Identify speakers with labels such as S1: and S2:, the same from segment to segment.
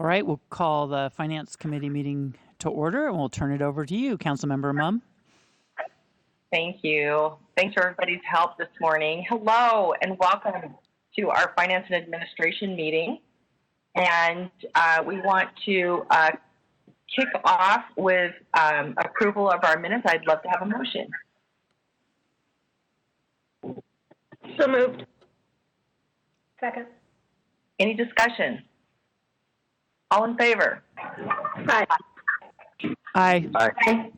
S1: All right, we'll call the Finance Committee meeting to order, and we'll turn it over to you, Councilmember Mumm.
S2: Thank you. Thanks for everybody's help this morning. Hello, and welcome to our Finance and Administration meeting. And we want to kick off with approval of our minutes. I'd love to have a motion.
S3: So moved. Second.
S2: Any discussion? All in favor?
S3: Aye.
S1: Aye.
S2: Aye.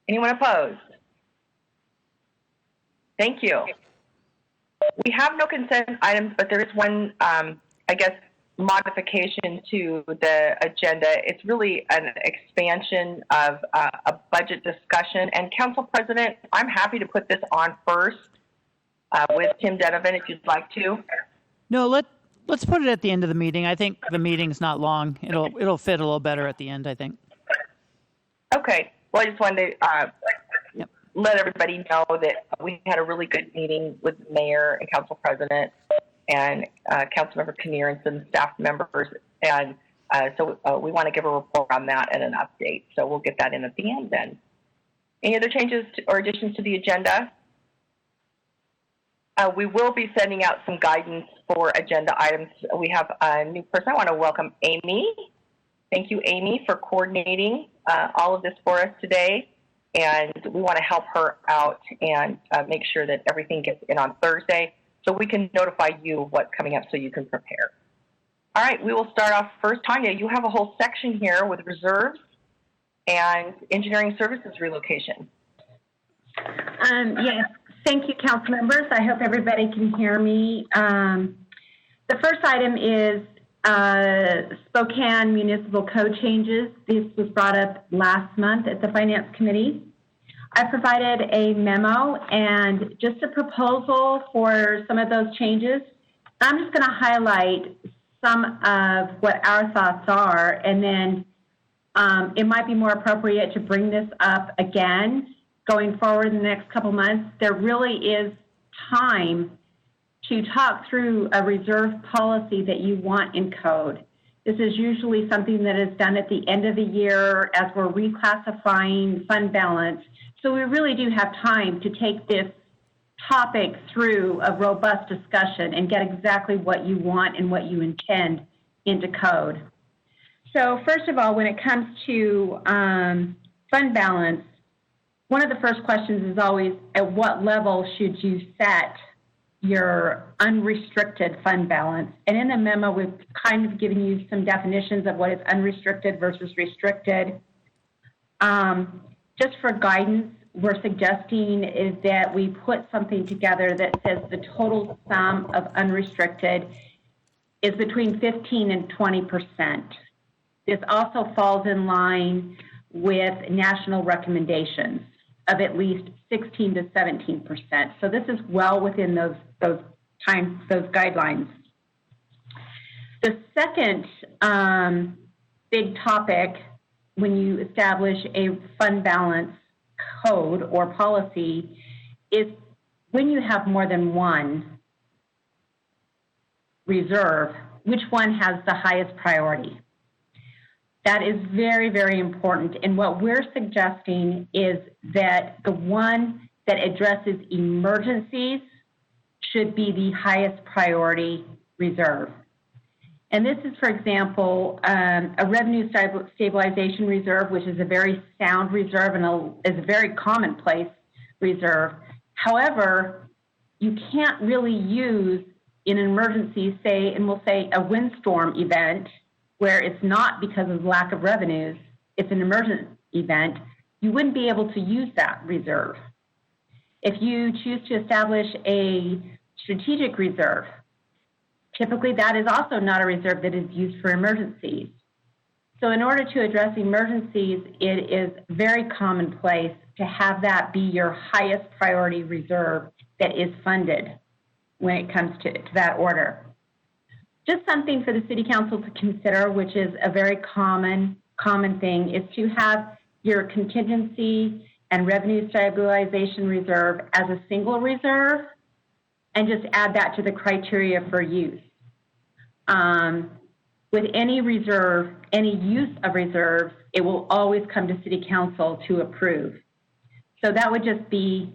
S2: Anyone opposed? Thank you. We have no consent items, but there is one, modification to the agenda. It's really an expansion of a budget discussion. And Council President, I'm happy to put this on first with Tim Donovan, if you'd like to.
S1: No, let's put it at the end of the meeting. I think the meeting's not long. It'll fit a little better at the end, I think.
S2: Okay. Well, I just wanted to let everybody know that we had a really good meeting with the mayor and council president and Councilmember Kinnear and some staff members. And so we want to give a report on that and an update. So we'll get that in at the end then. Any other changes or additions to the agenda? We will be sending out some guidance for agenda items. We have a new person. I want to welcome Amy. Thank you, Amy, for coordinating all of this for us today. And we want to help her out and make sure that everything gets in on Thursday so we can notify you of what's coming up so you can prepare. All right, we will start off first. Tanya, you have a whole section here with reserves and engineering services relocation.
S4: Yes, thank you, council members. I hope everybody can hear me. The first item is Spokane Municipal Code changes. This was brought up last month at the Finance Committee. I provided a memo and just a proposal for some of those changes. I'm just going to highlight some of what our thoughts are, and then it might be more appropriate to bring this up again going forward in the next couple months. There really is time to talk through a reserve policy that you want in code. This is usually something that is done at the end of the year as we're reclassifying fund balance. So we really do have time to take this topic through a robust discussion and get exactly what you want and what you intend into code. So first of all, when it comes to fund balance, one of the first questions is always, at what level should you set your unrestricted fund balance? And in the memo, we've kind of given you some definitions of what is unrestricted versus restricted. Just for guidance, we're suggesting is that we put something together that says the total sum of unrestricted is between 15 and 20%. This also falls in line with national recommendations of at least 16 to 17%. So this is well within those guidelines. The second big topic when you establish a fund balance code or policy is when you have more than one reserve, which one has the highest priority? That is very, very important. And what we're suggesting is that the one that addresses emergencies should be the highest priority reserve. And this is, for example, a revenue stabilization reserve, which is a very sound reserve and is a very commonplace reserve. However, you can't really use in an emergency, say, and we'll say a windstorm event, where it's not because of lack of revenues, it's an emergent event, you wouldn't be able to use that reserve. If you choose to establish a strategic reserve, typically that is also not a reserve that is used for emergencies. So in order to address emergencies, it is very commonplace to have that be your highest priority reserve that is funded when it comes to that order. Just something for the City Council to consider, which is a very common thing, is to have your contingency and revenue stabilization reserve as a single reserve and just add that to the criteria for use. with any reserve, any use of reserves, it will always come to City Council to approve. So that would just be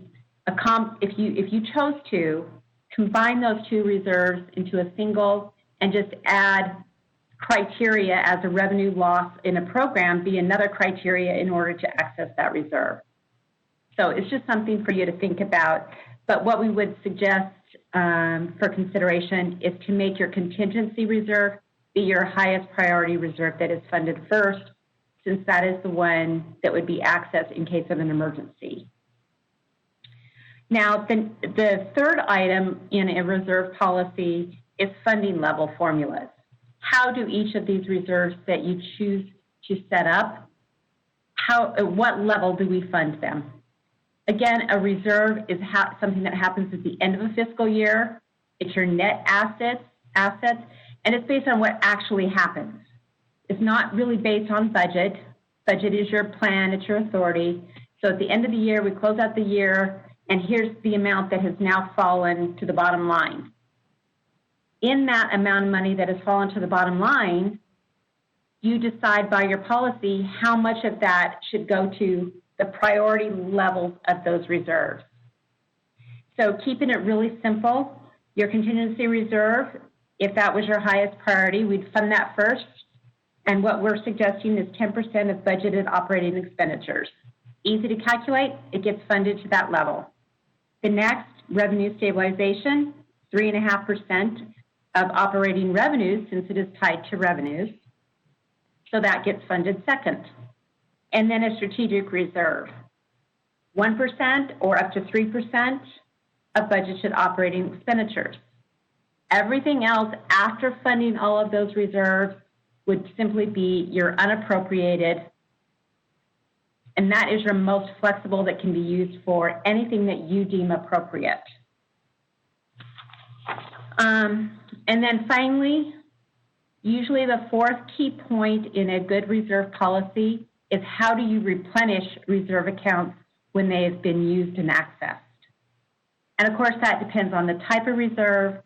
S4: if you chose to combine those two reserves into a single and just add criteria as a revenue loss in a program be another criteria in order to access that reserve. So it's just something for you to think about. But what we would suggest for consideration is to make your contingency reserve be your highest priority reserve that is funded first, since that is the one that would be accessed in case of an emergency. Now, the third item in a reserve policy is funding level formulas. How do each of these reserves that you choose to set up, at what level do we fund them? Again, a reserve is something that happens at the end of a fiscal year. It's your net assets, and it's based on what actually happens. It's not really based on budget. Budget is your plan, it's your authority. So at the end of the year, we close out the year, and here's the amount that has now fallen to the bottom line. In that amount of money that has fallen to the bottom line, you decide by your policy how much of that should go to the priority levels of those reserves. So keeping it really simple, your contingency reserve, if that was your highest priority, we'd fund that first. And what we're suggesting is 10% of budgeted operating expenditures. Easy to calculate, it gets funded to that level. The next, revenue stabilization, 3.5% of operating revenues, since it is tied to revenues. So that gets funded second. And then a strategic reserve, 1% or up to 3% of budgeted operating expenditures. Everything else after funding all of those reserves would simply be your unappropriated, and that is your most flexible that can be used for anything that you deem appropriate. And then finally, usually the fourth key point in a good reserve policy is how do you replenish reserve accounts when they have been used and accessed. And of course, that depends on the type of reserve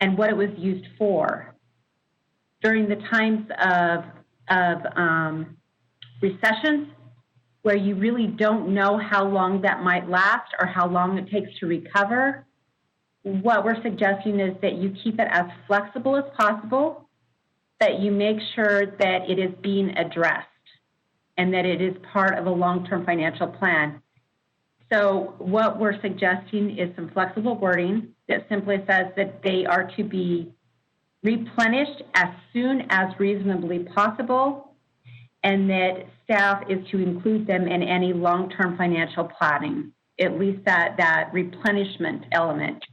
S4: and what it was used for. During the times of recessions, where you really don't know how long that might last or how long it takes to recover, what we're suggesting is that you keep it as flexible as possible, that you make sure that it is being addressed and that it is part of a long-term financial plan. So what we're suggesting is some flexible wording that simply says that they are to be replenished as soon as reasonably possible, and that staff is to include them in any long-term financial planning, at least that replenishment element.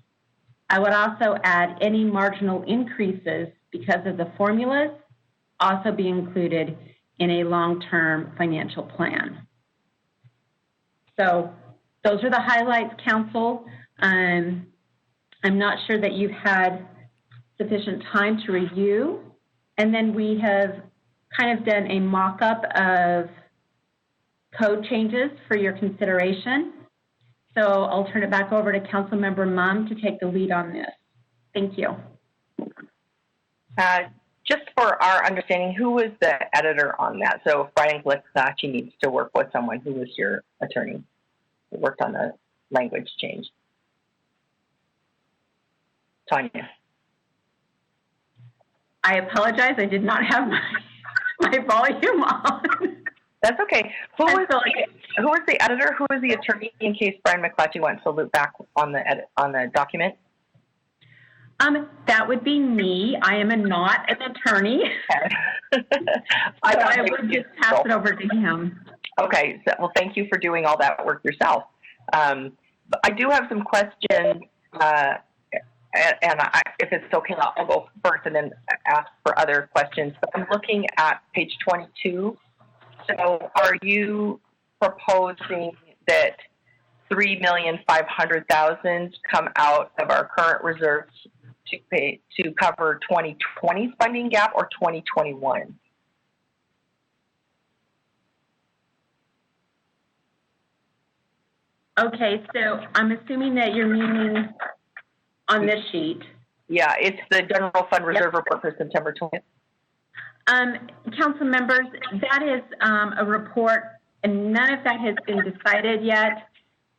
S4: I would also add any marginal increases because of the formulas also be included in a long-term financial plan. So those are the highlights, Council. I'm not sure that you've had sufficient time to review. And then we have kind of done a mock-up of code changes for your consideration. So I'll turn it back over to Councilmember Mumm to take the lead on this. Thank you.
S2: Just for our understanding, who was the editor on that? So if Brian Glicksachi needs to work with someone, who was your attorney who worked on the language change? Tanya.
S4: I apologize, I did not have my volume on.
S2: That's okay. Who was the editor? Who was the attorney in case Brian McClatchy wants to loop back on the document?
S4: That would be me. I am not an attorney. I would just pass it over to him.
S2: Okay. So, well, thank you for doing all that work yourself. But I do have some questions, and if it's okay, I'll go first and then ask for other questions. But I'm looking at page 22. So are you proposing that $3,500,000 come out of our current reserves to cover 2020's funding gap or 2021?
S4: Okay, so I'm assuming that you're meaning on this sheet.
S2: Yeah, it's the general fund reserve report for September 20th.
S4: Council members, that is a report, and none of that has been decided yet.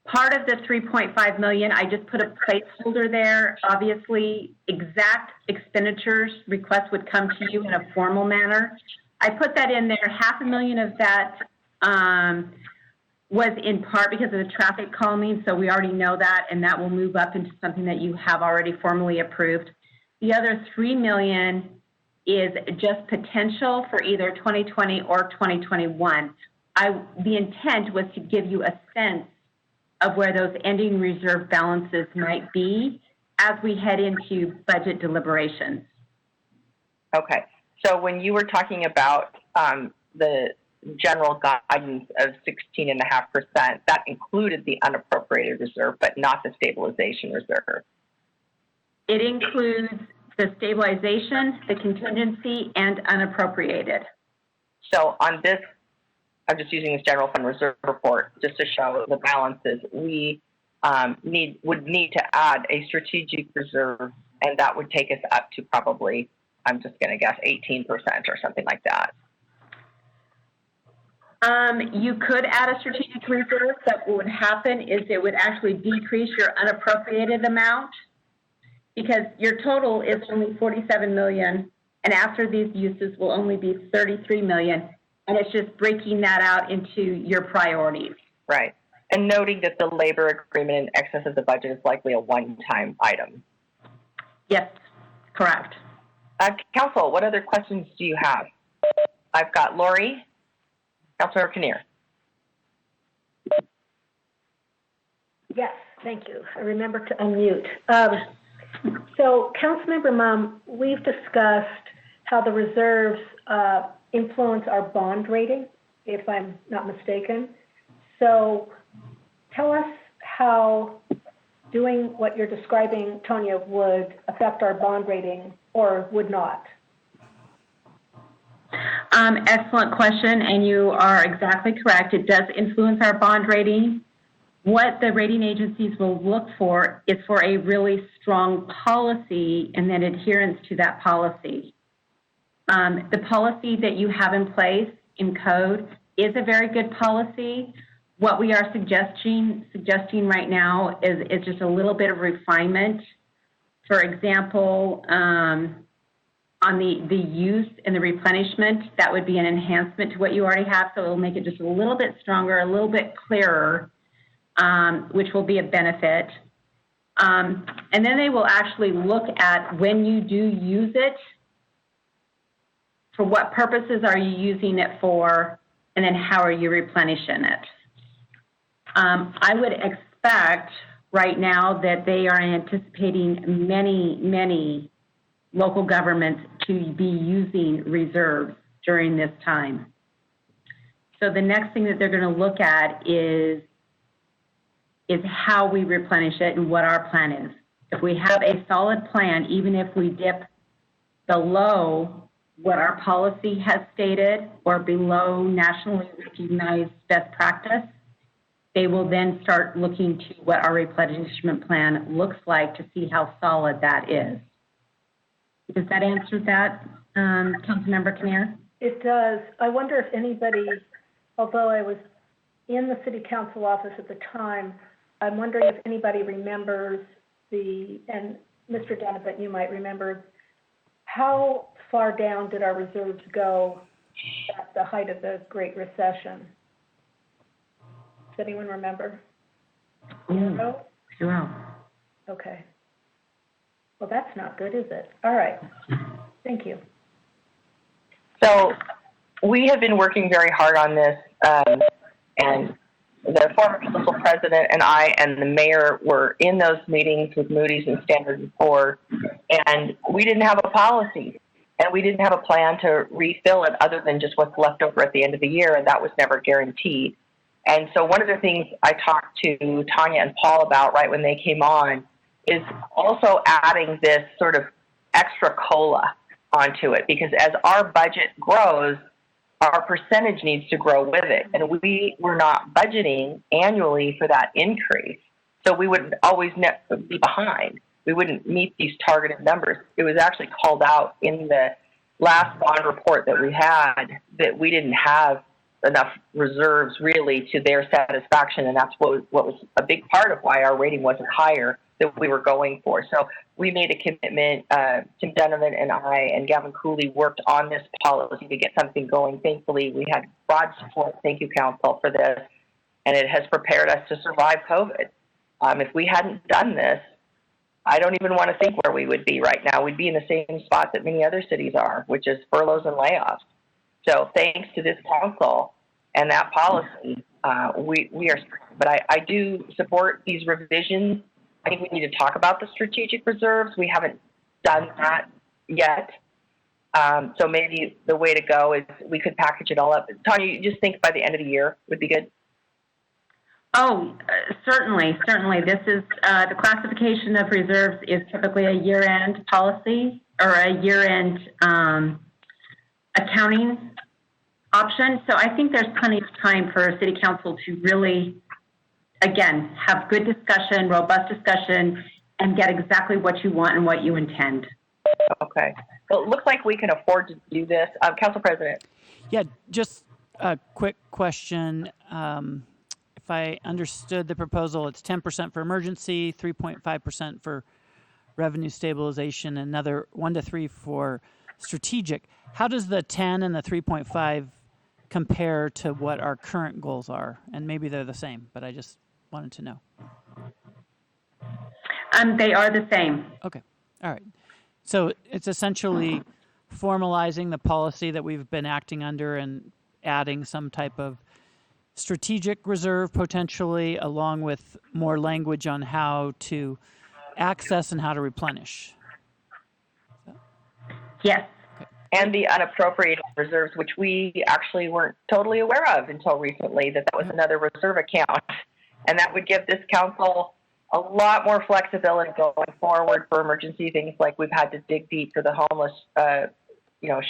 S4: Part of the 3.5 million, I just put a placeholder there. Obviously, exact expenditures requests would come to you in a formal manner. I put that in there. $500,000 of that was in part because of the traffic calming, so we already know that, and that will move up into something that you have already formally approved. The other $3 million is just potential for either 2020 or 2021. The intent was to give you a sense of where those ending reserve balances might be as we head into budget deliberations.
S2: Okay. So when you were talking about the general guidance of 16.5%, that included the unappropriated reserve, but not the stabilization reserve.
S4: It includes the stabilization, the contingency, and unappropriated.
S2: So on this, I'm just using this general fund reserve report just to show the balances. We would need to add a strategic reserve, and that would take us up to probably, I'm just going to guess, 18% or something like that.
S4: You could add a strategic reserve, but what would happen is it would actually decrease your unappropriated amount because your total is only $47 million, and after these uses will only be $33 million, and it's just breaking that out into your priorities.
S2: Right. And noting that the labor agreement in excess of the budget is likely a one-time item.
S4: Yes, correct.
S2: Council, what other questions do you have? I've got Lori, Councilor Kinnear.
S3: Yes, thank you. I remember to unmute. So, Councilmember Mumm, we've discussed how the reserves influence our bond rating, if I'm not mistaken. So, tell us how doing what you're describing, Tonya, would affect our bond rating or would not.
S4: Excellent question, and you are exactly correct. It does influence our bond rating. What the rating agencies will look for is for a really strong policy and then adherence to that policy. The policy that you have in place in code is a very good policy. What we are suggesting right now is just a little bit of refinement. For example, on the use and the replenishment, that would be an enhancement to what you already have, so it'll make it just a little bit stronger, a little bit clearer, which will be a benefit. And then they will actually look at when you do use it, for what purposes are you using it for, and then how are you replenishing it. I would expect right now that they are anticipating many local governments to be using reserves during this time. So the next thing that they're going to look at is how we replenish it and what our plan is. If we have a solid plan, even if we dip below what our policy has stated or below nationally recognized best practice, they will then start looking to what our replenishment plan looks like to see how solid that is. Does that answer that, Councilmember Kinnear?
S3: It does. I wonder if anybody, although I was in the City Council office at the time, I'm wondering if anybody remembers and Mr. Donovan, you might remember, how far down did our reserves go at the height of the Great Recession? Does anyone remember?
S4: Zero.
S3: Okay. Well, that's not good, is it? All right. Thank you.
S2: So we have been working very hard on this, and the former council president and I and the mayor were in those meetings with Moody's and Standard & Poor's, and we didn't have a policy, and we didn't have a plan to refill it other than just what's left over at the end of the year, and that was never guaranteed. And so one of the things I talked to Tonya and Paul about right when they came on is also adding this sort of extra COLA onto it, because as our budget grows, our percentage needs to grow with it. And we were not budgeting annually for that increase. So we would always be behind. We wouldn't meet these targeted numbers. It was actually called out in the last bond report that we had that we didn't have enough reserves really to their satisfaction, and that's what was a big part of why our rating wasn't higher than we were going for. So we made a commitment. Tim Donovan and I and Gavin Cooley worked on this policy to get something going. Thankfully, we had broad support. Thank you, Council, for this, and it has prepared us to survive COVID. If we hadn't done this, I don't even want to think where we would be right now. We'd be in the same spot that many other cities are, which is furloughs and layoffs. So thanks to this council and that policy, we are, but I do support these revisions. I think we need to talk about the strategic reserves. We haven't done that yet. So maybe the way to go is we could package it all up. Tanya, you just think by the end of the year would be good?
S4: Oh, certainly. This is, the classification of reserves is typically a year-end policy or a year-end accounting option. So I think there's plenty of time for City Council to really, again, have good discussion, robust discussion, and get exactly what you want and what you intend.
S2: Okay. Well, it looks like we can afford to do this. Council President.
S1: Yeah, just a quick question. If I understood the proposal, it's 10% for emergency, 3.5% for revenue stabilization, another 1 to 3 for strategic. How does the 10 and the 3.5 compare to what our current goals are? And maybe they're the same, but I just wanted to know.
S4: They are the same.
S1: Okay. All right. So it's essentially formalizing the policy that we've been acting under and adding some type of strategic reserve potentially, along with more language on how to access and how to replenish.
S4: Yes.
S2: And the unappropriated reserves, which we actually weren't totally aware of until recently, that was another reserve account. And that would give this council a lot more flexibility going forward for emergency things like we've had to dig deep for the homeless,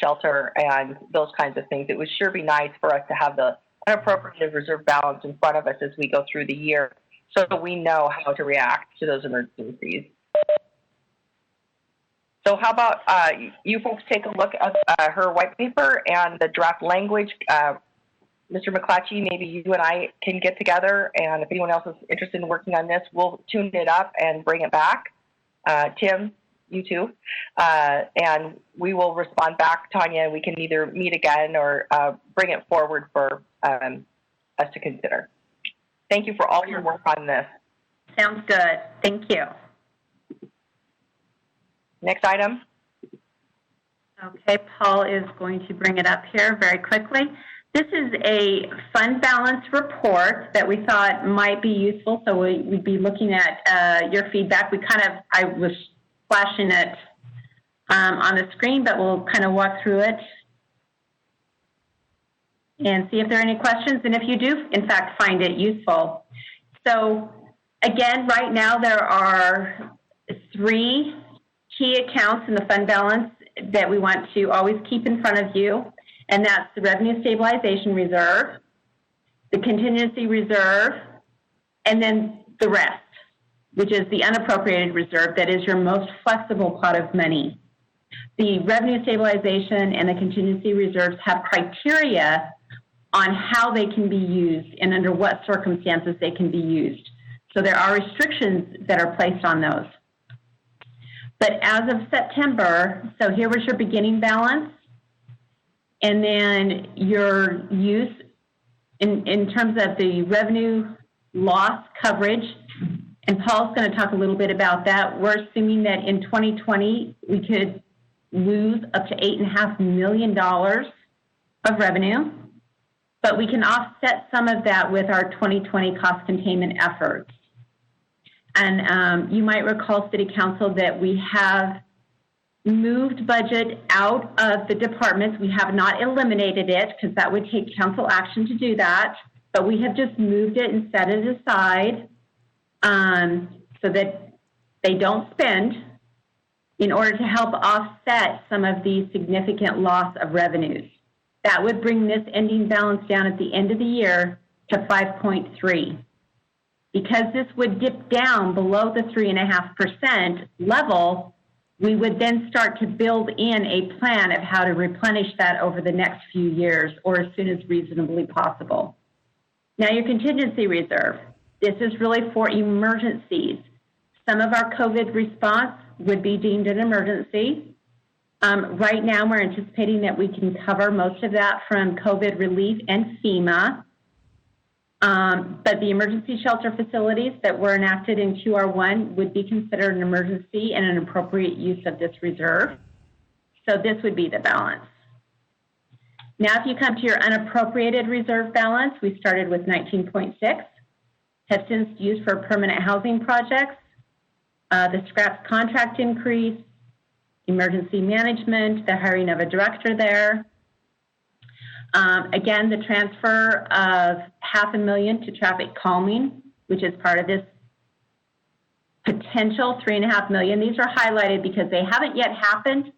S2: shelter and those kinds of things. It would sure be nice for us to have the unappropriated reserve balance in front of us as we go through the year so that we know how to react to those emergencies. So how about you folks take a look at her white paper and the draft language. Mr. McClatchy, maybe you and I can get together, and if anyone else is interested in working on this, we'll tune it up and bring it back. Tim, you too. And we will respond back, Tanya, and we can either meet again or bring it forward for us to consider. Thank you for all your work on this.
S4: Sounds good. Thank you.
S2: Next item.
S4: Okay, Paul is going to bring it up here very quickly. This is a fund balance report that we thought might be useful, so we'd be looking at your feedback. I was flashing it on the screen, but we'll kind of walk through it and see if there are any questions, and if you do, in fact, find it useful. So, again, right now there are 3 key accounts in the fund balance that we want to always keep in front of you, and that's the Revenue Stabilization Reserve, the Contingency Reserve, and then the rest, which is the unappropriated reserve that is your most flexible pot of money. The Revenue Stabilization and the Contingency Reserves have criteria on how they can be used and under what circumstances they can be used. So there are restrictions that are placed on those. But as of September, so here was your beginning balance, and then your use in terms of the revenue loss coverage, and Paul's going to talk a little bit about that. We're assuming that in 2020, we could lose up to $8.5 million of revenue, but we can offset some of that with our 2020 cost containment efforts. And you might recall, City Council, that we have moved budget out of the departments. We have not eliminated it because that would take council action to do that, but we have just moved it and set it aside so that they don't spend in order to help offset some of the significant loss of revenues. That would bring this ending balance down at the end of the year to 5.3. Because this would dip down below the 3.5% level, We would then start to build in a plan of how to replenish that over the next few years or as soon as reasonably possible. Now, your contingency reserve. This is really for emergencies. Some of our COVID response would be deemed an emergency. Right now, we're anticipating that we can cover most of that from COVID relief and FEMA. But the emergency shelter facilities that were enacted in QR1 would be considered an emergency and an appropriate use of this reserve. So this would be the balance. Now, if you come to your unappropriated reserve balance, we started with 19.6, have since used for permanent housing projects, the scraps contract increase, emergency management, the hiring of a director there. Again, the transfer of $500,000 to traffic calming, which is part of this potential $3.5 million. These are highlighted because they haven't yet happened,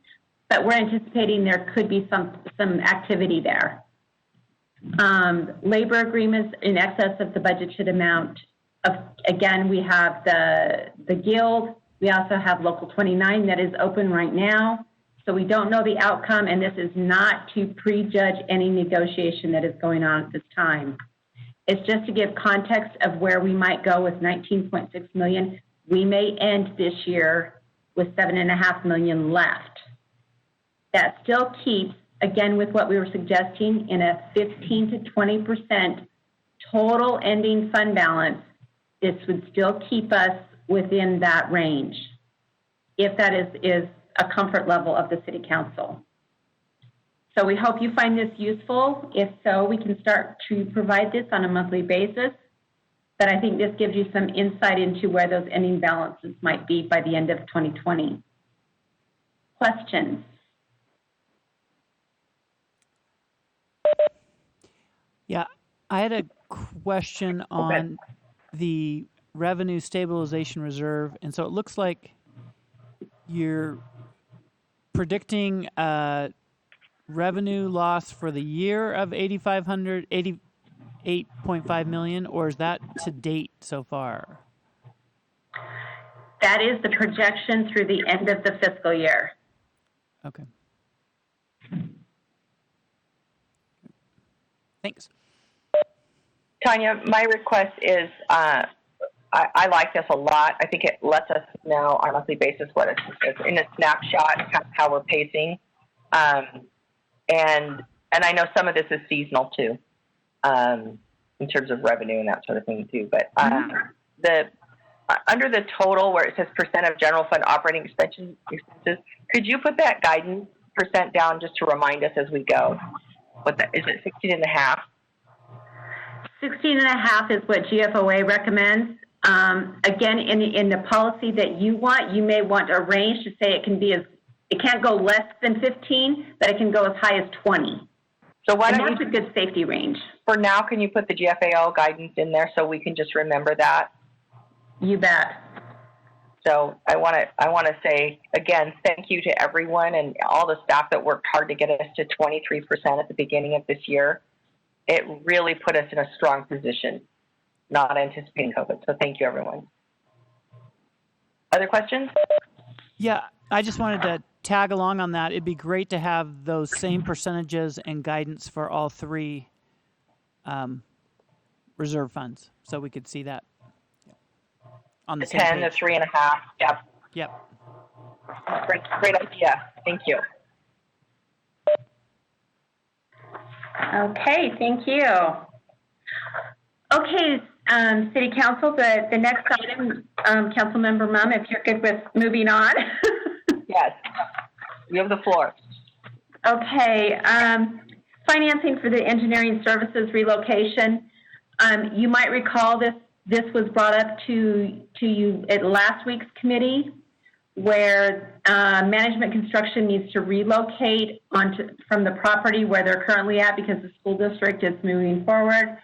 S4: but we're anticipating there could be some activity there. Labor agreements in excess of the budgeted amount. Again, we have the Guild. We also have Local 29 that is open right now. So we don't know the outcome, and this is not to prejudge any negotiation that is going on at this time. It's just to give context of where we might go with $19.6 million. We may end this year with $7.5 million left. That still keeps, again, with what we were suggesting, in a 15 to 20% total ending fund balance. This would still keep us within that range, if that is a comfort level of the City Council. So we hope you find this useful. If so, we can start to provide this on a monthly basis. But I think this gives you some insight into where those ending balances might be by the end of 2020. Questions?
S1: Yeah, I had a question on the revenue stabilization reserve. And so it looks like you're predicting revenue loss for the year of $8.5 million, or is that to date so far?
S4: That is the projection through the end of the fiscal year.
S1: Okay. Thanks.
S2: Tanya, my request is, I like this a lot. I think it lets us know on a monthly basis what it's in a snapshot, how we're pacing. And I know some of this is seasonal too, in terms of revenue and that sort of thing too. But under the total where it says percent of general fund operating expenses, could you put that guidance percent down just to remind us as we go? Is it 16.5?
S4: 16.5 is what GFOA recommends. Again, in the policy that you want, you may want a range to say it can't go less than 15, but it can go as high as 20.
S2: So why don't
S4: that's a good safety range.
S2: For now, can you put the GFAO guidance in there so we can just remember that?
S4: You bet.
S2: So I want to say again, thank you to everyone and all the staff that worked hard to get us to 23% at the beginning of this year. It really put us in a strong position, not anticipating COVID. So thank you, everyone. Other questions?
S1: Yeah, I just wanted to tag along on that. It'd be great to have those same percentages and guidance for all three reserve funds, so we could see that on the same
S2: 10,
S1: page.
S2: the 3.5. Yep.
S1: Yep.
S2: Great idea. Thank you.
S4: Okay, thank you. Okay, City Council, the next item, Councilmember Mumm, if you're good with moving on.
S2: Yes, you have the floor.
S4: Okay, financing for the engineering services relocation. You might recall this was brought up to you at last week's committee, where management construction needs to relocate from the property where they're currently at because the school district is moving forward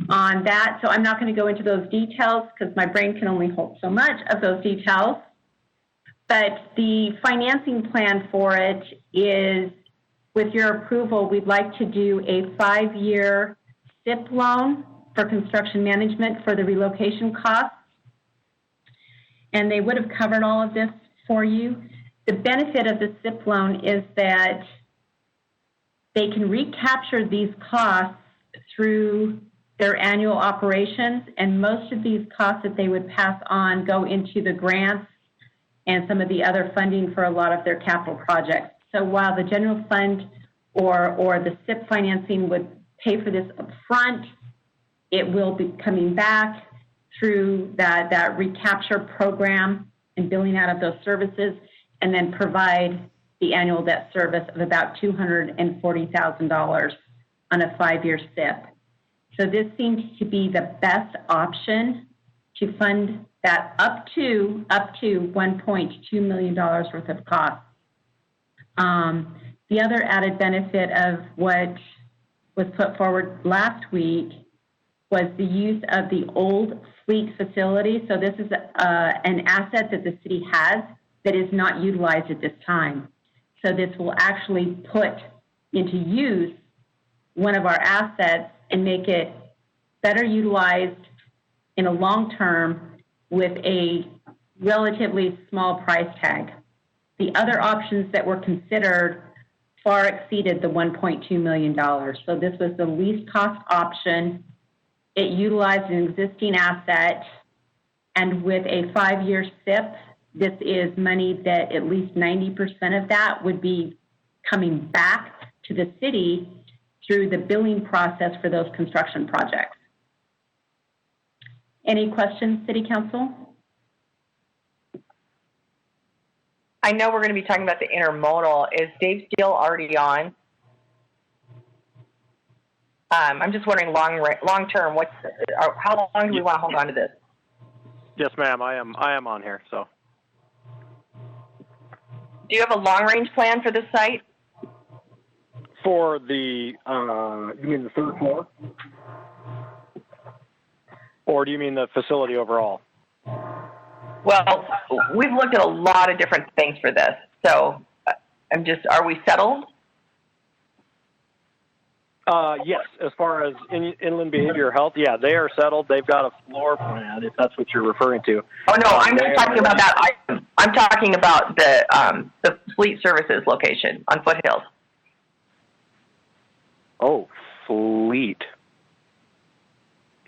S4: on that. So I'm not going to go into those details because my brain can only hold so much of those details. But the financing plan for it is, with your approval, we'd like to do a 5-year SIP loan for construction management for the relocation costs. And they would have covered all of this for you. the benefit of the SIP loan is that they can recapture these costs through their annual operations, and most of these costs that they would pass on go into the grants and some of the other funding for a lot of their capital projects. So while the general fund or the SIP financing would pay for this upfront, it will be coming back through that recapture program and billing out of those services, and then provide the annual debt service of about $240,000 on a 5-year SIP. So this seems to be the best option to fund that up to $1.2 million worth of costs. The other added benefit of what was put forward last week was the use of the old fleet facility. So this is an asset that the city has that is not utilized at this time. So this will actually put into use one of our assets and make it better utilized in a long term with a relatively small price tag. The other options that were considered far exceeded the $1.2 million. So this was the least cost option. It utilized an existing asset, and with a 5-year SIP, this is money that at least 90% of that would be coming back to the city through the billing process for those construction projects. Any questions, City Council?
S2: I know we're going to be talking about the intermodal. Is Dave Steele already on? I'm just wondering, long term, how long do we want to hold on to this?
S5: Yes, ma'am. I am on here. So,
S2: do you have a long range plan for this site?
S5: for the you mean the third floor, or do you mean the facility overall?
S2: Well, we've looked at a lot of different things for this. So, are we settled?
S5: Yes, as far as inland behavioral health, yeah, they are settled. They've got a floor plan, if that's what you're referring to.
S2: Oh no, I'm not talking about that. I'm talking about the Fleet Services location on Foothills.
S5: Oh, Fleet.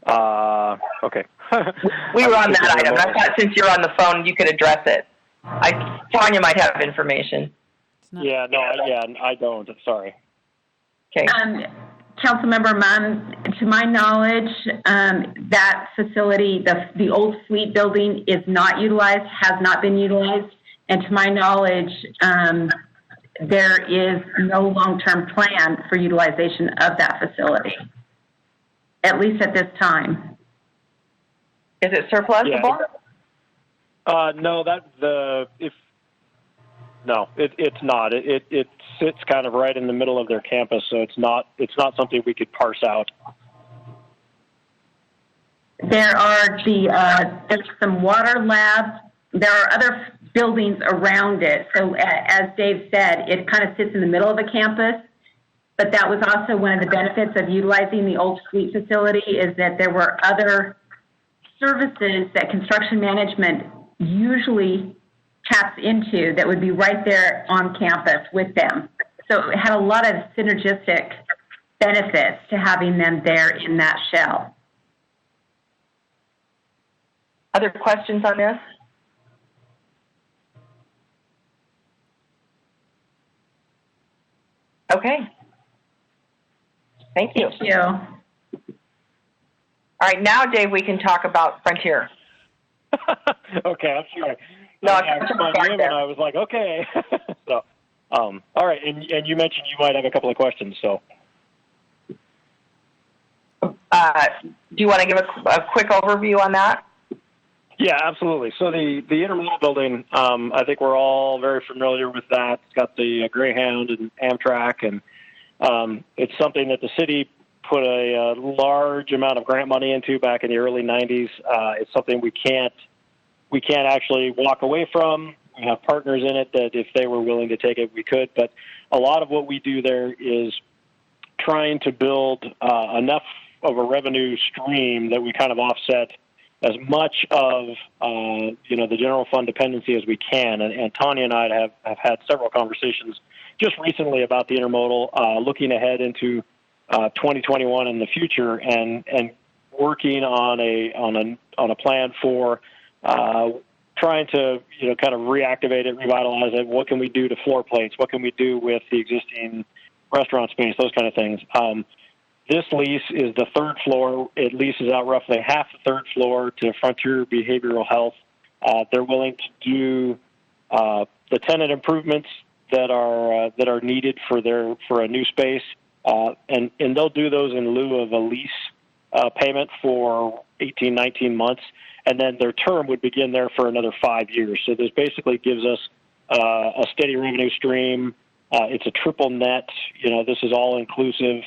S5: Okay.
S2: We were on that item. I thought since you're on the phone, you could address it. Tanya might have information.
S5: Yeah, no, I don't. Sorry.
S2: Okay.
S4: Councilmember Munn, to my knowledge, that facility, the old Fleet building, is not utilized, has not been utilized, and to my knowledge, there is no long-term plan for utilization of that facility, at least at this time.
S2: Is it surplusable?
S5: Yeah. No, it's not. It sits kind of right in the middle of their campus, so it's not something we could parse out.
S4: There are there's some water labs. There are other buildings around it. So as Dave said, it kind of sits in the middle of the campus. But that was also one of the benefits of utilizing the old Fleet facility, is that there were other services that construction management usually taps into that would be right there on campus with them. So it had a lot of synergistic benefits to having them there in that shell.
S2: Other questions on this? Okay. Thank you.
S4: Thank you.
S2: All right, now, Dave, we can talk about Frontier.
S5: Okay, I'm sure.
S2: No,
S5: I responded and I was like, okay. So, all right, and you mentioned you might have a couple of questions, so.
S2: Do you want to give a quick overview on that?
S5: Yeah, absolutely. So the intermodal building, I think we're all very familiar with that. It's got the Greyhound and Amtrak, and it's something that the city put a large amount of grant money into back in the early 90s. It's something we can't actually walk away from. We have partners in it that if they were willing to take it, we could. But a lot of what we do there is trying to build enough of a revenue stream that we kind of offset as much of the general fund dependency as we can. And Tanya and I have had several conversations just recently about the intermodal, looking ahead into 2021 and the future, and working on a plan for trying to kind of reactivate it, revitalize it. What can we do to floor plates? What can we do with the existing restaurant space? Those kind of things. This lease is the third floor. It leases out roughly half the third floor to Frontier Behavioral Health. They're willing to do the tenant improvements that are needed for a new space, and they'll do those in lieu of a lease payment for 18, 19 months, and then their term would begin there for another 5 years. So this basically gives us a steady revenue stream. It's a triple net. This is all inclusive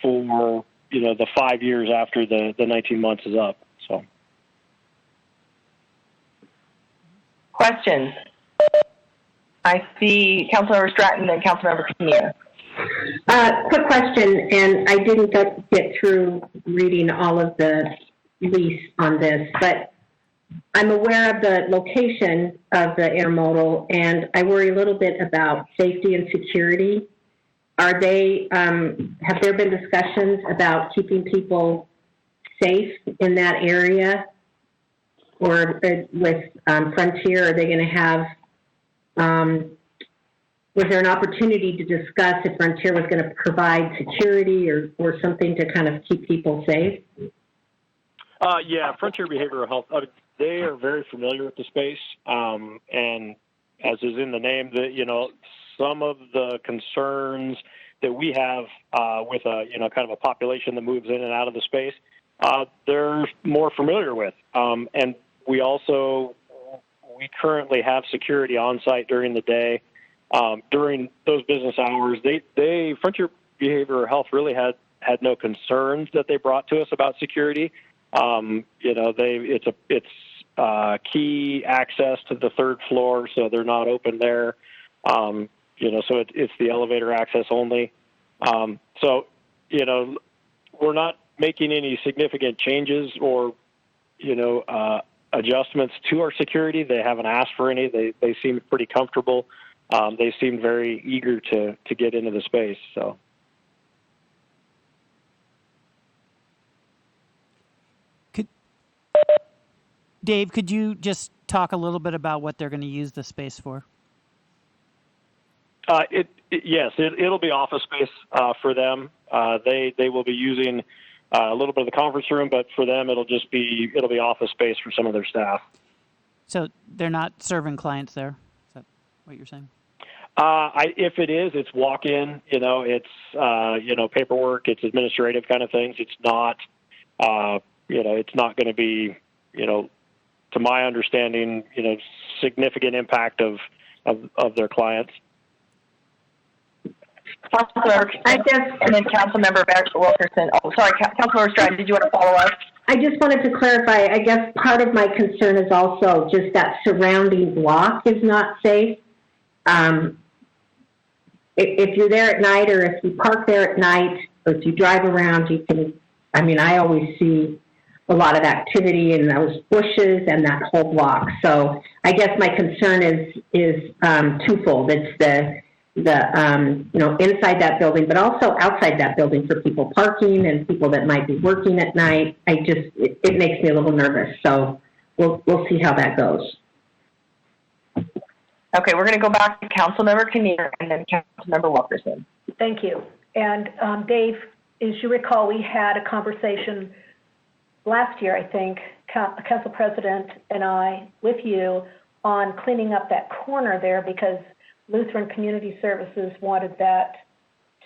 S5: for the 5 years after the 19 months is up. So,
S2: questions? I see Councilmember Stratton and Councilmember Kinnear.
S6: Quick question, and I didn't get through reading all of the lease on this, but I'm aware of the location of the intermodal, and I worry a little bit about safety and security. Have there been discussions about keeping people safe in that area? Or with Frontier, are they going to have, was there an opportunity to discuss if Frontier was going to provide security or something to kind of keep people safe?
S5: Yeah, Frontier Behavioral Health, they are very familiar with the space, and as is in the name, some of the concerns that we have with a kind of a population that moves in and out of the space, they're more familiar with, and we currently have security on site during the day. During those business hours, Frontier Behavioral Health really had no concerns that they brought to us about security. It's key access to the third floor, so they're not open there. So it's the elevator access only. So we're not making any significant changes or adjustments to our security. They haven't asked for any. They seem pretty comfortable. They seem very eager to get into the space. So.
S1: Dave, could you just talk a little bit about what they're going to use the space for?
S5: Yes, it'll be office space for them. They will be using a little bit of the conference room, but for them it'll be office space for some of their staff.
S1: So they're not serving clients there? Is that what you're saying?
S5: If it is, it's walk-in. It's paperwork. It's administrative kind of things. It's not. It's not going to be. To my understanding, significant impact of their clients.
S2: And then Councilmember Wilkerson. Oh, sorry, Councilmember Stratton, did you want to follow up?
S6: I just wanted to clarify, I guess part of my concern is also just that surrounding block is not safe. If you're there at night, or if you park there at night, or if you drive around, I always see a lot of activity in those bushes and that whole block. So I guess my concern is twofold. It's the inside that building, but also outside that building for people parking and people that might be working at night. It makes me a little nervous. So we'll see how that goes.
S2: Okay, we're going to go back to Councilmember Kinnear and then Councilmember Wilkerson.
S3: Thank you. And Dave, as you recall, we had a conversation last year, I think, Council President and I, with you, on cleaning up that corner there because Lutheran Community Services wanted that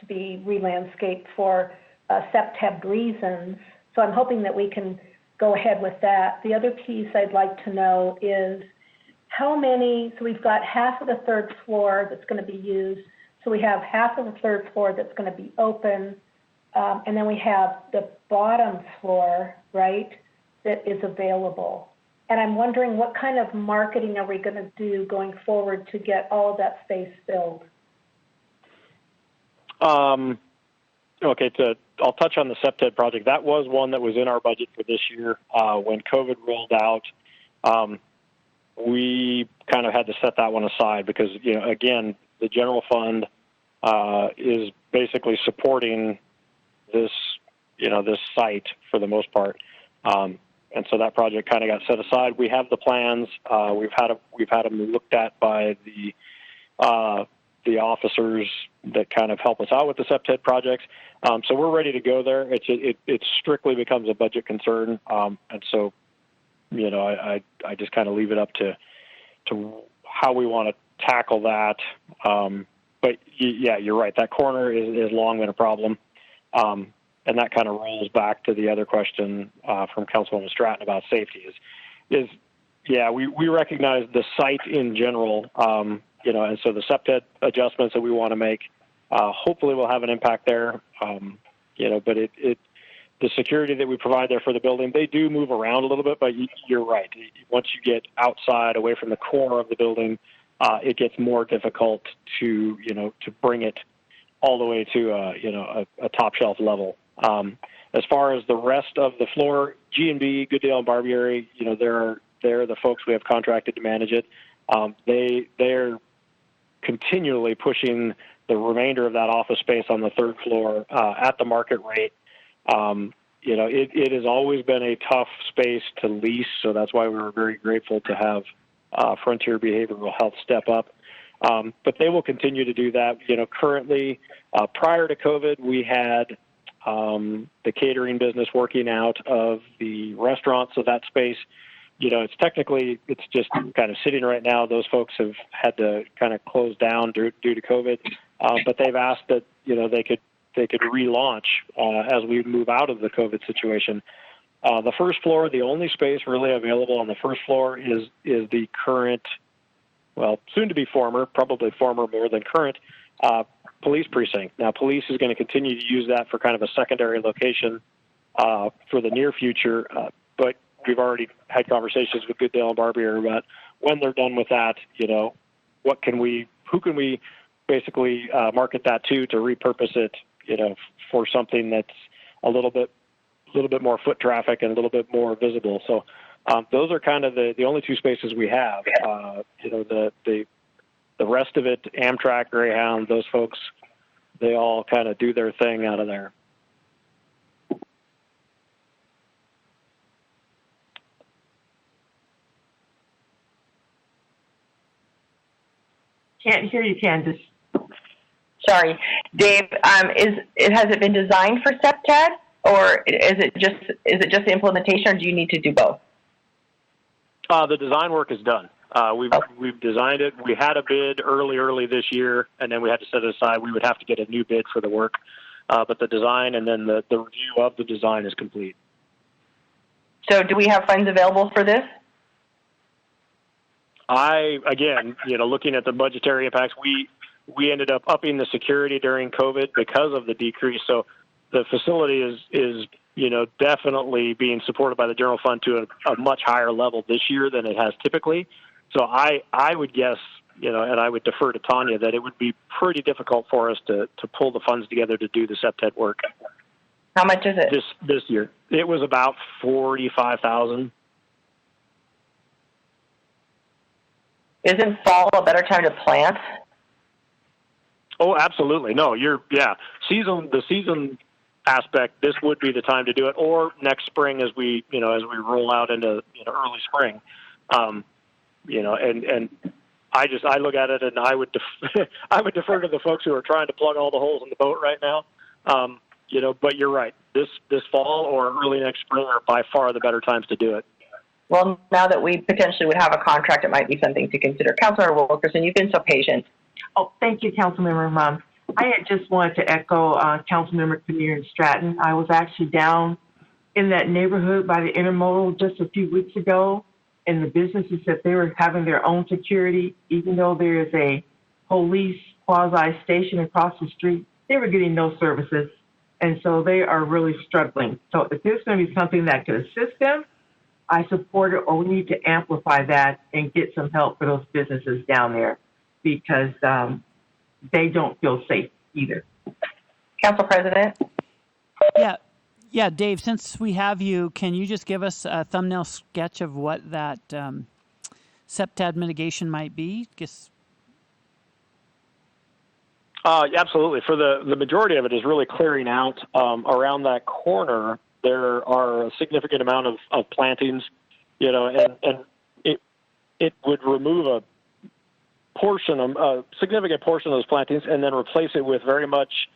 S3: to be re-landscaped for SEPTEB reasons. So I'm hoping that we can go ahead with that. The other piece I'd like to know is how many, so we've got half of the third floor that's going to be used. So we have half of the third floor that's going to be open, and then we have the bottom floor, right, that is available. And I'm wondering what kind of marketing are we going to do going forward to get all of that space filled?
S5: I'll touch on the SEPTED project. That was one that was in our budget for this year. When COVID rolled out, we kind of had to set that one aside because, again, the general fund is basically supporting this, this site for the most part. And so that project kind of got set aside. We have the plans. We've had them looked at by the officers that kind of help us out with the SEPTED projects. So we're ready to go there. It strictly becomes a budget concern. And so, I just kind of leave it up to how we want to tackle that. But yeah, you're right. That corner is long been a problem. And that kind of rolls back to the other question from Councilwoman Stratton about safety we recognize the site in general, and so the SEPTED adjustments that we want to make, hopefully will have an impact there. But the security that we provide there for the building, they do move around a little bit, but you're right. Once you get outside, away from the core of the building, it gets more difficult to bring it all the way to a top shelf level. As far as the rest of the floor, G&B, Goodale and Barbieri, they're the folks we have contracted to manage it. They're continually pushing the remainder of that office space on the third floor at the market rate. It has always been a tough space to lease, so that's why we were very grateful to have Frontier Behavioral Health step up. But they will continue to do that. Currently, prior to COVID, we had the catering business working out of the restaurants of that space. It's just kind of sitting right now. Those folks have had to kind of close down due to COVID, but they've asked that they could relaunch as we move out of the COVID situation. The first floor, the only space really available on the first floor is the current, soon to be former, probably former more than current, police precinct. Now, police is going to continue to use that for kind of a secondary location for the near future, but we've already had conversations with Goodale and Barbieri about when they're done with that, who can we basically market that to repurpose it, for something that's a little bit more foot traffic and a little bit more visible. So those are kind of the only two spaces we have. The rest of it, Amtrak, Greyhound, those folks, they all kind of do their thing out of there.
S7: Can't hear you, Candace.
S2: Sorry, Dave. Has it been designed for SEPTED, or is it just implementation, or do you need to do both?
S5: The design work is done. We've designed it. We had a bid early this year, and then we had to set it aside. We would have to get a new bid for the work, but the design and then the review of the design is complete.
S2: So, do we have funds available for this? Looking at the budgetary impacts, we ended up upping the security during COVID because of the decrease. So the facility is definitely being supported by the general fund to a much higher level this year than it has typically. So I would guess, and I would defer to Tanya, that it would be pretty difficult for us to pull the funds together to do the SEPTED work. How much is it?
S5: This year. It was about $45,000.
S2: Isn't fall a better time to plant?
S5: Oh, absolutely. No, the season aspect, this would be the time to do it, or next spring as we roll out into early spring. And I look at it and I would defer to the folks who are trying to plug all the holes in the boat right now. But you're right. This fall or early next spring are by far the better times to do it.
S2: Well, now that we potentially would have a contract, it might be something to consider. Councilmember Wilkerson, you've been so patient.
S7: Oh, thank you, Councilmember Mom. I had just wanted to echo Councilmember Kinnear and Stratton. I was actually down in that neighborhood by the intermodal just a few weeks ago, and the businesses said they were having their own security, even though there is a police quasi-station across the street. They were getting no services, and so they are really struggling. So if there's going to be something that could assist them, I support it, or we need to amplify that and get some help for those businesses down there because they don't feel safe either.
S2: Council President?
S1: Yeah, Dave, since we have you, can you just give us a thumbnail sketch of what that septad mitigation might be?
S5: Absolutely. For the majority of it is really clearing out around that corner. There are a significant amount of plantings, and it would remove a significant portion of those plantings, and then replace it with very much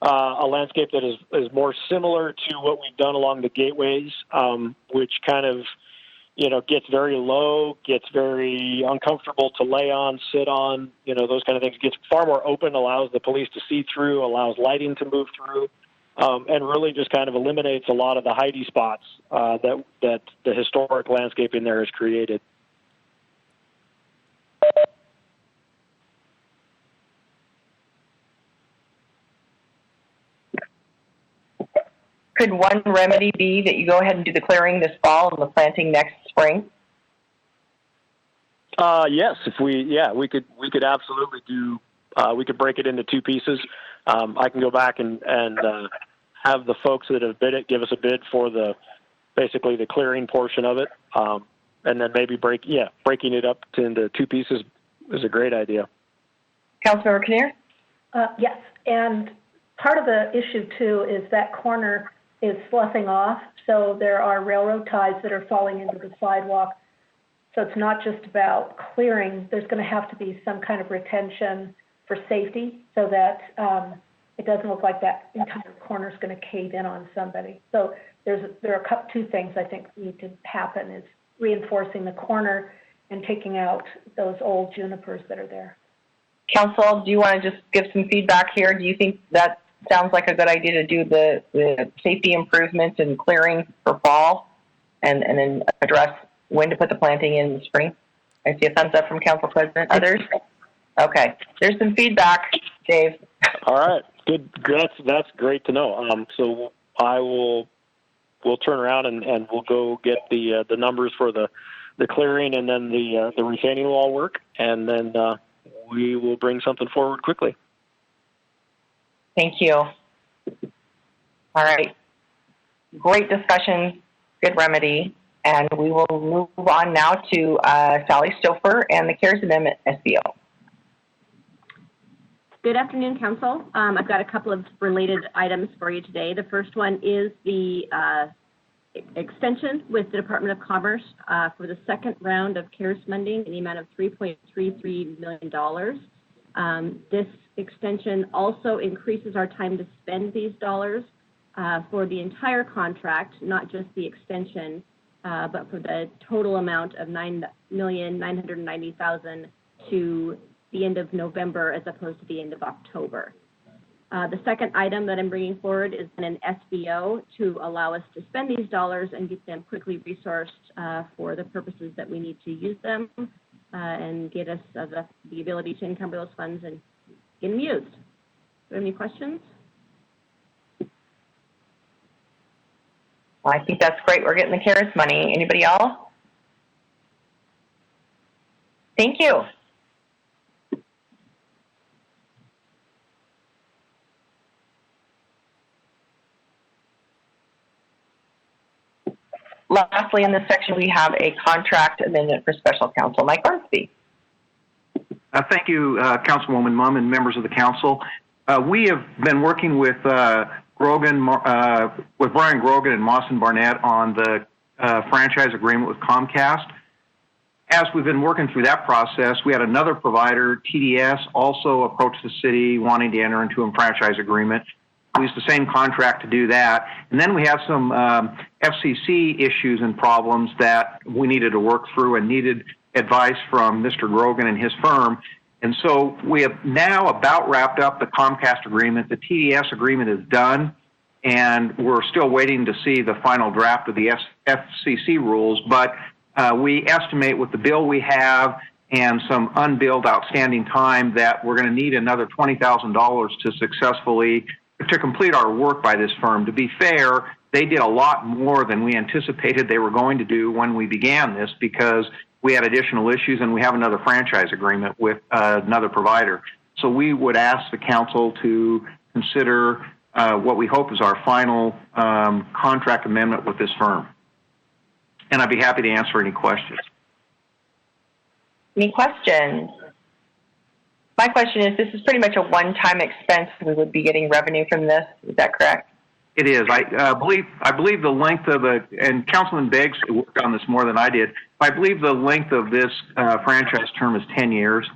S5: a landscape that is more similar to what we've done along the gateways, which kind of, gets very low, gets very uncomfortable to lay on, sit on, those kind of things. Gets far more open, allows the police to see through, allows lighting to move through, and really just kind of eliminates a lot of the hidey spots that the historic landscaping there has created.
S2: Could one remedy be that you go ahead and do the clearing this fall and the planting next spring?
S5: Yes, we could absolutely do. We could break it into two pieces. I can go back and have the folks that have bid it give us a bid for basically the clearing portion of it, and then maybe breaking it up into two pieces is a great idea.
S2: Councilmember Kinnear?
S3: Yes, and part of the issue too is that corner is sloughing off, so there are railroad ties that are falling into the sidewalk. So it's not just about clearing. There's going to have to be some kind of retention for safety so that it doesn't look like that entire corner is going to cave in on somebody. So there are two things I think need to happen: is reinforcing the corner and taking out those old junipers that are there.
S2: Council, do you want to just give some feedback here? Do you think that sounds like a good idea to do the safety improvements and clearing for fall and then address when to put the planting in the spring? I see a thumbs up from Council President. Others? Okay. There's some feedback, Dave.
S5: All right. Good. That's great to know. So we'll turn around and we'll go get the numbers for the clearing and then the retaining wall work, and then we will bring something forward quickly.
S2: Thank you. All right. Great discussion, good remedy. And we will move on now to Sally Stouffer and the CARES Amendment SBO.
S8: Good afternoon, Council. I've got a couple of related items for you today. The first one is the extension with the Department of Commerce for the second round of CARES funding in the amount of $3.33 million. This extension also increases our time to spend these dollars for the entire contract, not just the extension, but for the total amount of $9,990,000 to the end of November as opposed to the end of October. The second item that I'm bringing forward is an SBO to allow us to spend these dollars and get them quickly resourced for the purposes that we need to use them and get us the ability to encumber those funds and get them used. Do you have any questions?
S2: I think that's great. We're getting the CARES money. Anybody else? Thank you. Lastly, in this section, we have a contract amendment for special counsel. Mike Ormsby.
S9: Thank you, Councilwoman Mumm and members of the council. We have been working with Brian Grogan and Mawson Barnett on the franchise agreement with Comcast. As we've been working through that process, we had another provider, TDS, also approach the city wanting to enter into a franchise agreement. We used the same contract to do that. And then we have some FCC issues and problems that we needed to work through and needed advice from Mr. Grogan and his firm. And so we have now about wrapped up the Comcast agreement. The TDS agreement is done, and we're still waiting to see the final draft of the FCC rules. But we estimate with the bill we have and some unbilled outstanding time that we're going to need another $20,000 to complete our work by this firm. To be fair, they did a lot more than we anticipated they were going to do when we began this because we had additional issues and we have another franchise agreement with another provider. So we would ask the council to consider what we hope is our final contract amendment with this firm. And I'd be happy to answer any questions.
S2: Any questions? My question is, this is pretty much a one-time expense. We would be getting revenue from this. Is that correct?
S9: It is. I believe the length of and Councilman Beggs worked on this more than I did. I believe the length of this franchise term is 10 years.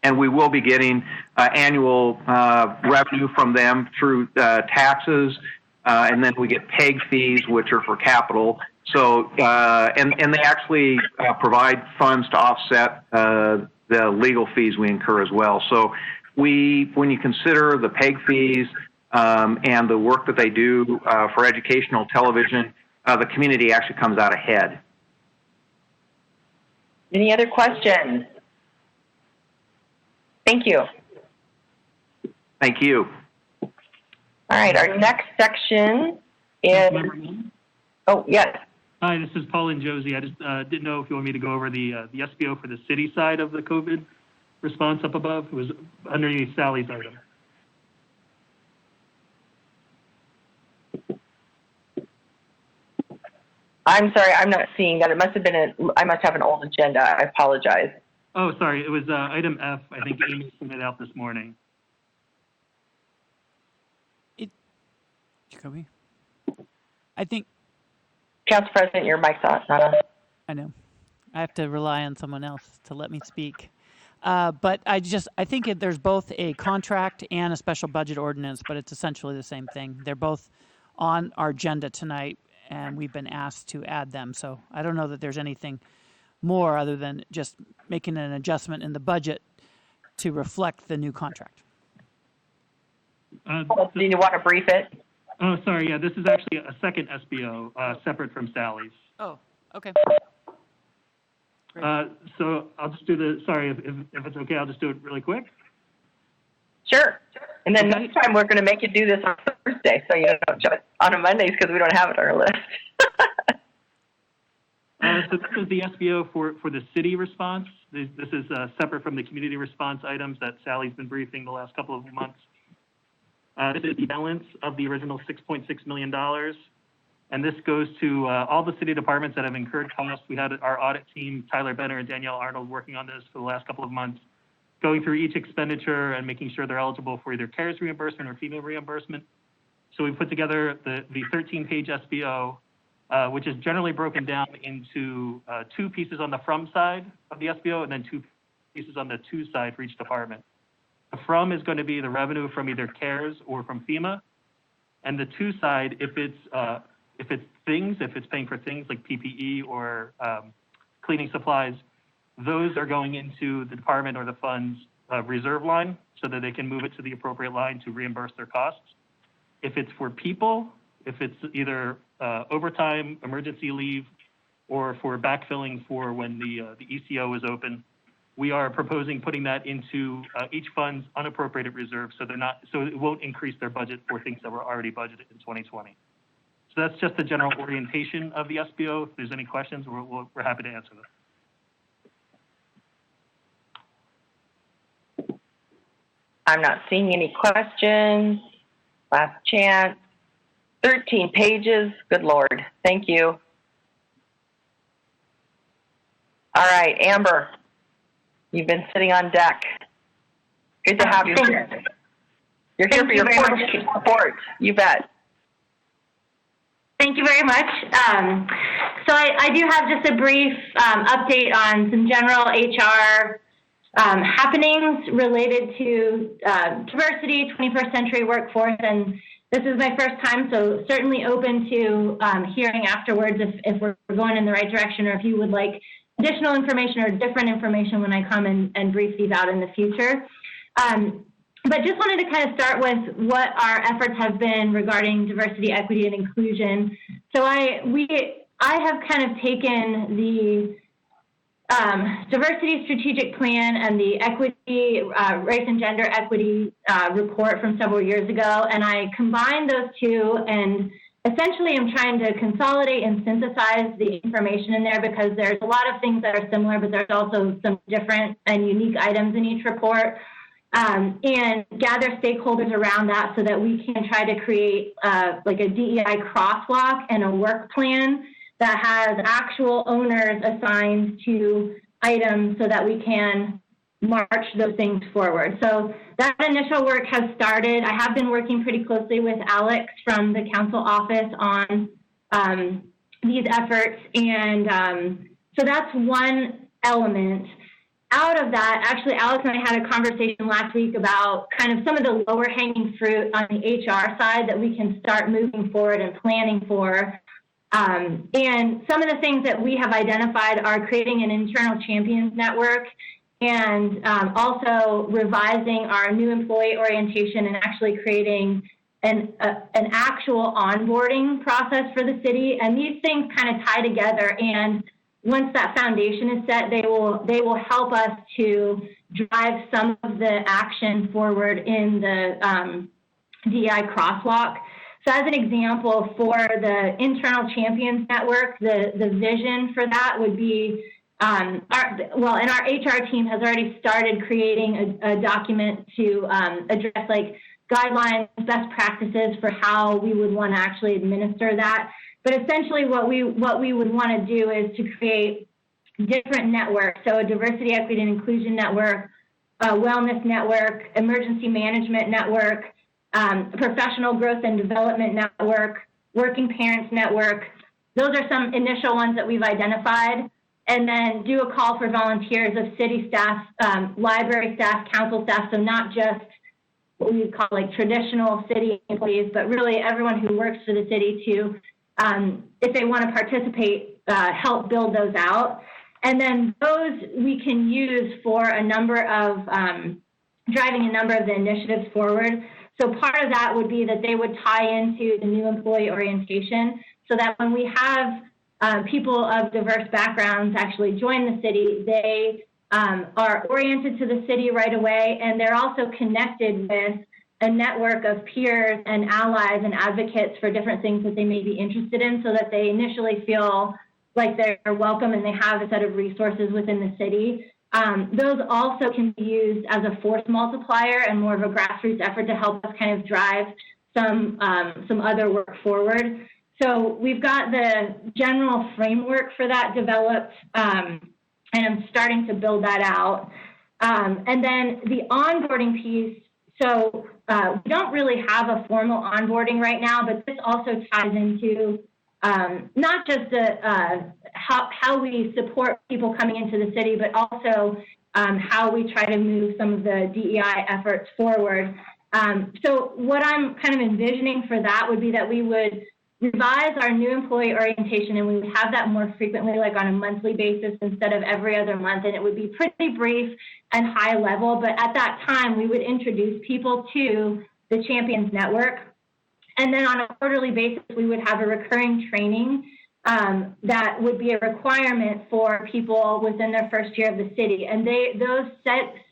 S9: And we will be getting annual revenue from them through taxes, and then we get PEG fees, which are for capital. So, and they actually provide funds to offset the legal fees we incur as well. So, when you consider the PEG fees and the work that they do for educational television, the community actually comes out ahead.
S2: Any other questions? Thank you.
S9: Thank you.
S2: All right, our next section is, oh, yes.
S10: Hi, this is Paul and Josie. I just didn't know if you want me to go over the SBO for the city side of the COVID response up above. It was underneath Sally's item.
S2: I'm sorry, I'm not seeing that. It must have been I must have an old agenda. I apologize.
S10: Oh, sorry. It was item F. I think Amy sent it out this morning.
S1: Jacoby? I think.
S2: Council President, your mic's not on.
S1: I know. I have to rely on someone else to let me speak. But I think there's both a contract and a special budget ordinance, but it's essentially the same thing. They're both on our agenda tonight, and we've been asked to add them. So I don't know that there's anything more other than just making an adjustment in the budget to reflect the new contract.
S2: Do you want to brief it?
S10: Oh, sorry. Yeah, this is actually a second SBO, separate from Sally's.
S1: Oh, okay.
S10: So I'll just do sorry, if it's okay, I'll just do it really quick.
S2: Sure. And then
S10: Okay.
S2: next time we're going to make you do this on Thursday, so you don't do it on a Mondays because we don't have it on our list.
S10: So this is the SBO for the city response. This is separate from the community response items that Sally's been briefing the last couple of months. This is the balance of the original $6.6 million. And this goes to all the city departments that have incurred costs. We had our audit team, Tyler Benner and Danielle Arnold, working on this for the last couple of months, going through each expenditure and making sure they're eligible for either CARES reimbursement or FEMA reimbursement. So we put together the 13-page SBO, which is generally broken down into 2 pieces on the from side of the SBO and then 2 pieces on the to side for each department. The from is going to be the revenue from either CARES or from FEMA, and the to side, if it's paying for things like PPE or cleaning supplies, those are going into the department or the fund's reserve line so that they can move it to the appropriate line to reimburse their costs. If it's for people, if it's either overtime, emergency leave, or for backfilling for when the ECO is open, we are proposing putting that into each fund's unappropriated reserve so it won't increase their budget for things that were already budgeted in 2020. So that's just the general orientation of the SBO. If there's any questions, we're happy to answer them.
S2: I'm not seeing any questions. Last chance. 13 pages. Good Lord. Thank you. All right, Amber, you've been sitting on deck. Good to have you here. You're here for your report. You bet.
S11: Thank you very much. So I do have just a brief update on some general HR happenings related to diversity, 21st century workforce, and this is my first time, so certainly open to hearing afterwards if we're going in the right direction or if you would like additional information or different information when I come and brief these out in the future. But just wanted to kind of start with what our efforts have been regarding diversity, equity, and inclusion. So I have kind of taken the diversity strategic plan and the equity, race and gender equity report from several years ago, and I combined those two, and essentially I'm trying to consolidate and synthesize the information in there because there's a lot of things that are similar, but there's also some different and unique items in each report. and gather stakeholders around that so that we can try to create like a DEI crosswalk and a work plan that has actual owners assigned to items so that we can march those things forward. So that initial work has started. I have been working pretty closely with Alex from the council office on these efforts. And so that's one element. Out of that, actually, Alex and I had a conversation last week about kind of some of the lower hanging fruit on the HR side that we can start moving forward and planning for. And some of the things that we have identified are creating an internal champions network and also revising our new employee orientation and actually creating an actual onboarding process for the city. And these things kind of tie together. And once that foundation is set, they will help us to drive some of the action forward in the DEI crosswalk. So as an example, for the internal champions network, the vision for that would be, and our HR team has already started creating a document to address like guidelines, best practices for how we would want to actually administer that. But essentially what we would want to do is to create different networks. So a diversity, equity, and inclusion network, a wellness network, emergency management network, professional growth and development network, working parents network. Those are some initial ones that we've identified. And then do a call for volunteers of city staff, library staff, council staff, so not just what we would call like traditional city employees, but really everyone who works for the city to, if they want to participate, help build those out. And then those we can use for a number of, driving a number of the initiatives forward. So part of that would be that they would tie into the new employee orientation so that when we have people of diverse backgrounds actually join the city, they are oriented to the city right away, and they're also connected with a network of peers and allies and advocates for different things that they may be interested in so that they initially feel like they're welcome and they have a set of resources within the city. Those also can be used as a force multiplier and more of a grassroots effort to help us kind of drive some other work forward. So we've got the general framework for that developed, and I'm starting to build that out. And then the onboarding piece, so we don't really have a formal onboarding right now, but this also ties into not just the how we support people coming into the city, but also how we try to move some of the DEI efforts forward. So what I'm kind of envisioning for that would be that we would revise our new employee orientation, and we would have that more frequently, like on a monthly basis instead of every other month, and it would be pretty brief and high level, but at that time we would introduce people to the Champions Network, and then on a quarterly basis we would have a recurring training that would be a requirement for people within their first year of the city, and those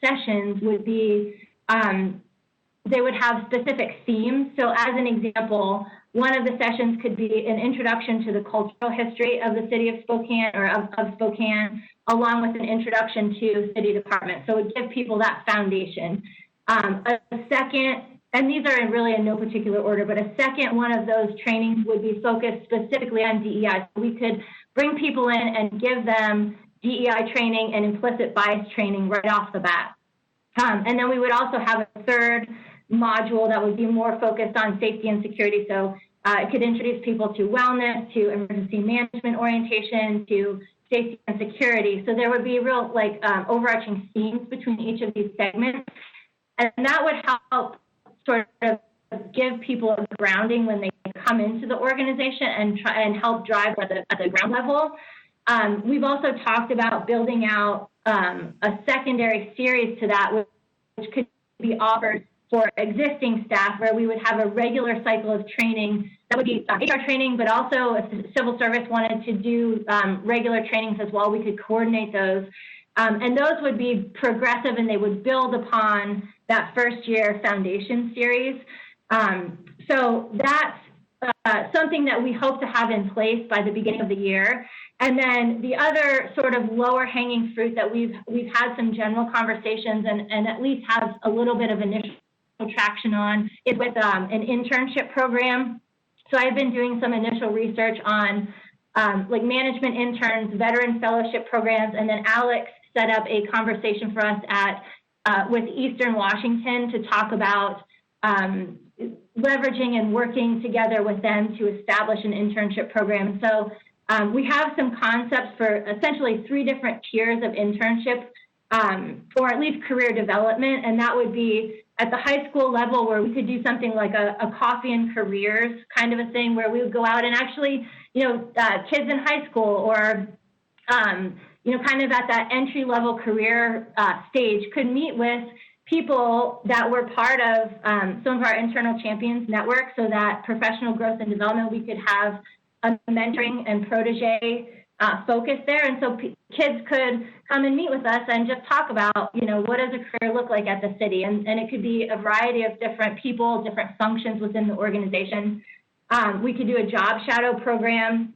S11: sessions would be, they would have specific themes. So as an example, one of the sessions could be an introduction to the cultural history of the city of Spokane or of Spokane, along with an introduction to city department. So it would give people that foundation. A second, and these are really in no particular order, but a second one of those trainings would be focused specifically on DEI. So we could bring people in and give them DEI training and implicit bias training right off the bat. And then we would also have a third module that would be more focused on safety and security. So it could introduce people to wellness, to emergency management orientation, to safety and security. So there would be real overarching themes between each of these segments. And that would help sort of give people a grounding when they come into the organization and try and help drive at the ground level. We've also talked about building out a secondary series to that, which could be offered for existing staff, where we would have a regular cycle of training that would be HR training, but also if the civil service wanted to do regular trainings as well, we could coordinate those. And those would be progressive, and they would build upon that first year foundation series. So that's something that we hope to have in place by the beginning of the year. And then the other sort of lower hanging fruit that we've had some general conversations and at least have a little bit of initial traction on is with an internship program. So I've been doing some initial research on like management interns, veteran fellowship programs, and then Alex set up a conversation for us with Eastern Washington to talk about leveraging and working together with them to establish an internship program. So we have some concepts for essentially 3 different tiers of internship, or at least career development, and that would be at the high school level where we could do something like a coffee and careers kind of a thing where we would go out and actually, kids in high school or, kind of at that entry level career stage could meet with people that were part of some of our internal champions network so that professional growth and development, we could have a mentoring and protege focus there. And so kids could come and meet with us and just talk about, what does a career look like at the city? And it could be a variety of different people, different functions within the organization. We could do a job shadow program.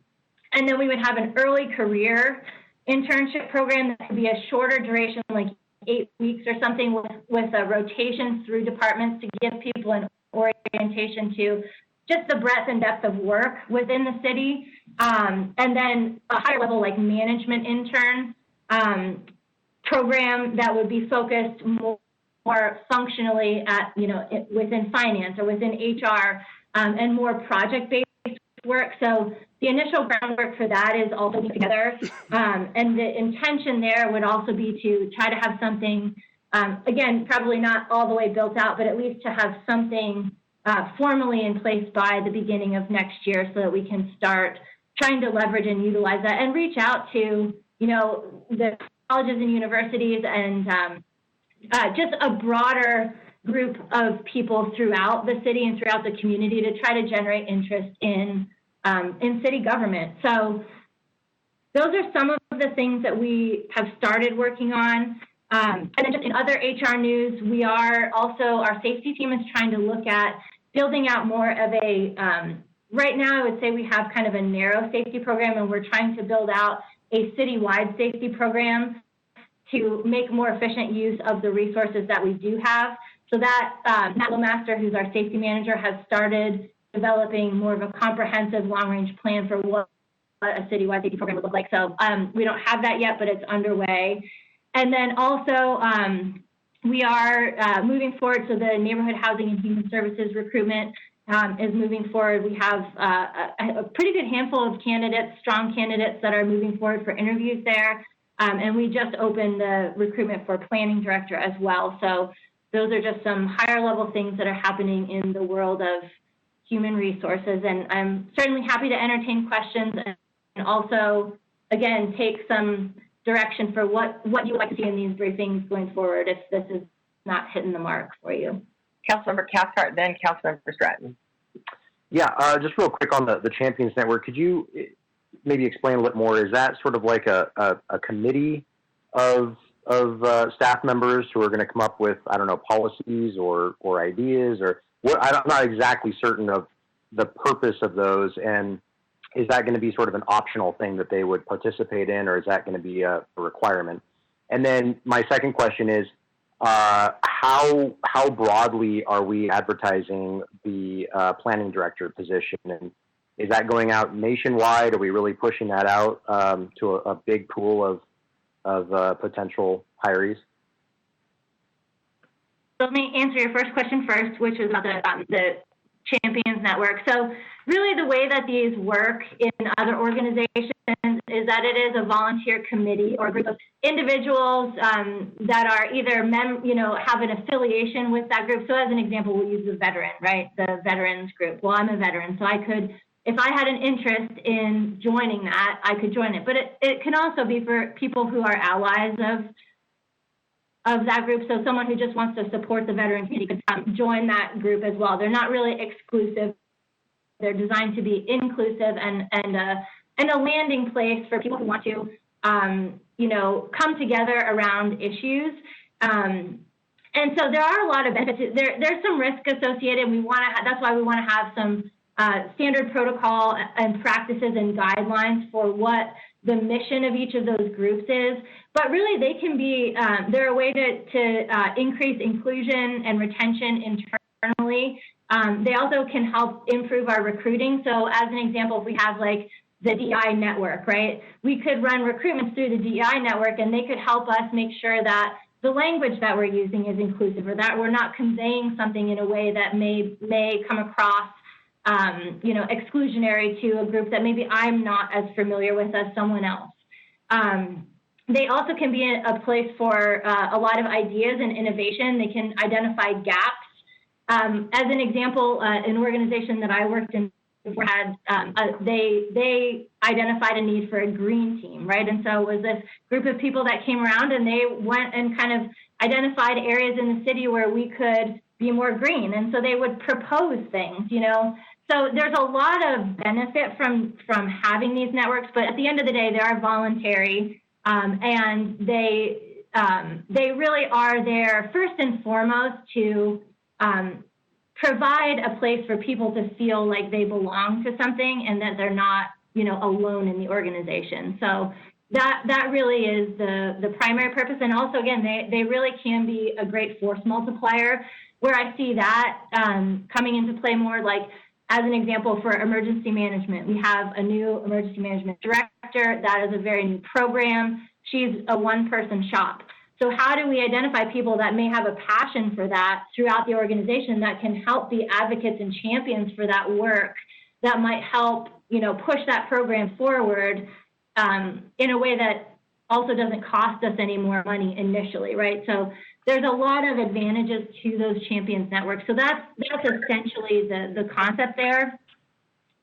S11: And then we would have an early career internship program that could be a shorter duration, like 8 weeks or something with a rotation through departments to give people an orientation to just the breadth and depth of work within the city. And then a higher level like management intern program that would be focused more functionally at, within finance or within HR and more project-based work. So the initial groundwork for that is also together. And the intention there would also be to try to have something, again, probably not all the way built out, but at least to have something formally in place by the beginning of next year so that we can start trying to leverage and utilize that and reach out to, the colleges and universities and just a broader group of people throughout the city and throughout the community to try to generate interest in city government. So those are some of the things that we have started working on. And then just in other HR news, we are also, our safety team is trying to look at building out more of a, right now I would say we have kind of a narrow safety program, and we're trying to build out a citywide safety program to make more efficient use of the resources that we do have. So that Matt Lemaster, who's our safety manager, has started developing more of a comprehensive long-range plan for what a citywide safety program would look like. So we don't have that yet, but it's underway. And then also we are moving forward. So the Neighborhood Housing and Human Services recruitment is moving forward. We have a pretty good handful of candidates, strong candidates that are moving forward for interviews there. And we just opened the recruitment for planning director as well. So those are just some higher level things that are happening in the world of human resources. And I'm certainly happy to entertain questions and also, again, take some direction for what you like to see in these briefings going forward if this is not hitting the mark for you.
S2: Councilmember Cathcart, then Councilmember Stratton.
S12: Yeah, just real quick on the Champions Network, could you maybe explain a little bit more? Is that sort of like a committee of staff members who are going to come up with, I don't know, policies or ideas or what? I'm not exactly certain of the purpose of those, and is that going to be sort of an optional thing that they would participate in, or is that going to be a requirement? And then my second question is, how broadly are we advertising the planning director position, and is that going out nationwide? Are we really pushing that out to a big pool of potential hirees?
S11: Let me answer your first question first, which is about the Champions Network. So really the way that these work in other organizations is that it is a volunteer committee or group of individuals that are either, have an affiliation with that group. So as an example, we'll use the veteran, right? The veterans group. Well, I'm a veteran, so I could, if I had an interest in joining that, I could join it. But it can also be for people who are allies of that group. So someone who just wants to support the veteran community could join that group as well. They're not really exclusive. They're designed to be inclusive and a landing place for people who want to, come together around issues. And so there are a lot of benefits. There's some risk associated. That's why we want to have some standard protocol and practices and guidelines for what the mission of each of those groups is. But really, they can be, they're a way to increase inclusion and retention internally. They also can help improve our recruiting. So as an example, if we have like the DEI network, right? We could run recruitments through the DEI network, and they could help us make sure that the language that we're using is inclusive, or that we're not conveying something in a way that may come across exclusionary to a group that maybe I'm not as familiar with as someone else. They also can be a place for a lot of ideas and innovation. They can identify gaps. As an example, an organization that I worked in had, they identified a need for a green team, right? And so it was this group of people that came around, and they went and kind of identified areas in the city where we could be more green. And so they would propose things, So there's a lot of benefit from having these networks, but at the end of the day, they are voluntary, and they really are there first and foremost to provide a place for people to feel like they belong to something and that they're not, alone in the organization. So that really is the primary purpose. And also, again, they really can be a great force multiplier. Where I see that coming into play more, like as an example for emergency management, we have a new emergency management director. That is a very new program. She's a one-person shop. So how do we identify people that may have a passion for that throughout the organization that can help be advocates and champions for that work that might help, push that program forward in a way that also doesn't cost us any more money initially, right? So there's a lot of advantages to those champions networks. So that's essentially the concept there.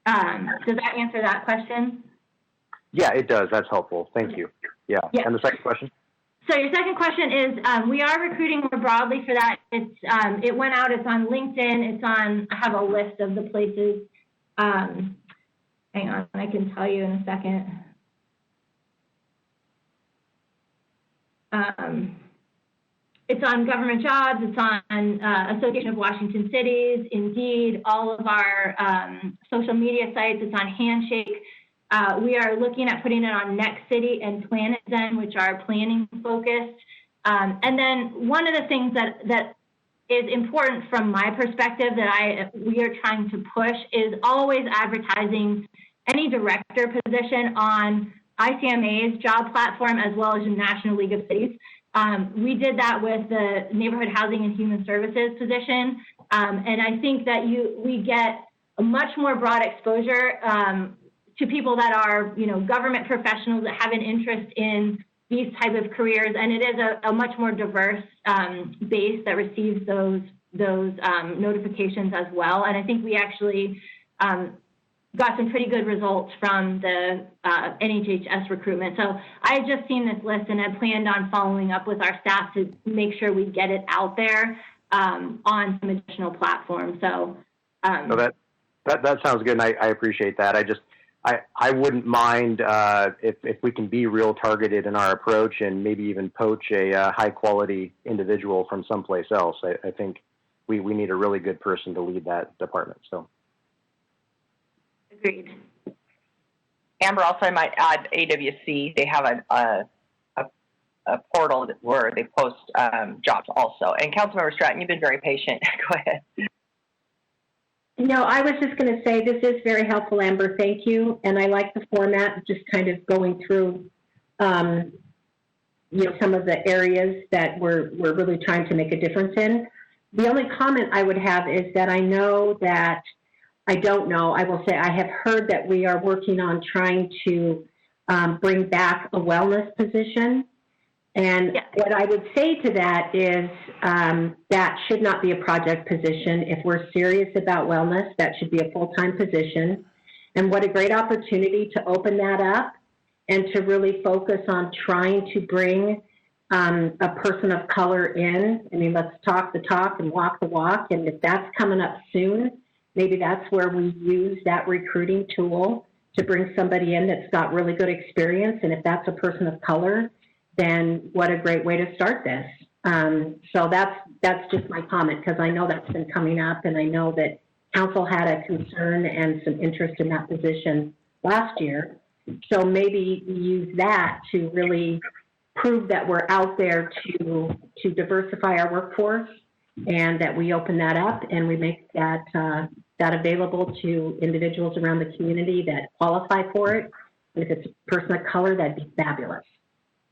S11: Does that answer that question?
S12: Yeah, it does. That's helpful. Thank you. Yeah. And the second question?
S11: So your second question is, we are recruiting more broadly for that. It went out, it's on LinkedIn, I have a list of the places. Hang on, I can tell you in a second. It's on Government Jobs, it's on Association of Washington Cities, Indeed, all of our social media sites, it's on Handshake. We are looking at putting it on Next City and Planet Zen, which are planning focused. And then one of the things that is important from my perspective that we are trying to push is always advertising any director position on ICMA's job platform as well as the National League of Cities. We did that with the Neighborhood Housing and Human Services position. And I think that we get a much more broad exposure to people that are, government professionals that have an interest in these type of careers, and it is a much more diverse base that receives those notifications as well. And I think we actually got some pretty good results from the NHHS recruitment. So I had just seen this list and had planned on following up with our staff to make sure we get it out there on some additional platforms. So
S12: that sounds good, and I appreciate that. I wouldn't mind if we can be real targeted in our approach and maybe even poach a high-quality individual from someplace else. I think we need a really good person to lead that department. So,
S11: agreed.
S2: Amber, also I might add AWC. They have a portal where they post jobs also. And Councilmember Stratton, you've been very patient. Go ahead.
S6: No, I was just going to say this is very helpful, Amber. Thank you. And I like the format, just kind of going through, some of the areas that we're really trying to make a difference in. The only comment I would have is that I will say I have heard that we are working on trying to bring back a wellness position. And what I would say to that is that should not be a project position. If we're serious about wellness, that should be a full-time position. And what a great opportunity to open that up and to really focus on trying to bring a person of color in. I mean, let's talk the talk and walk the walk. And if that's coming up soon, maybe that's where we use that recruiting tool to bring somebody in that's got really good experience. And if that's a person of color, then what a great way to start this. So that's just my comment, because I know that's been coming up, and I know that council had a concern and some interest in that position last year. So maybe use that to really prove that we're out there to diversify our workforce, and that we open that up and we make that available to individuals around the community that qualify for it. And if it's a person of color, that'd be fabulous.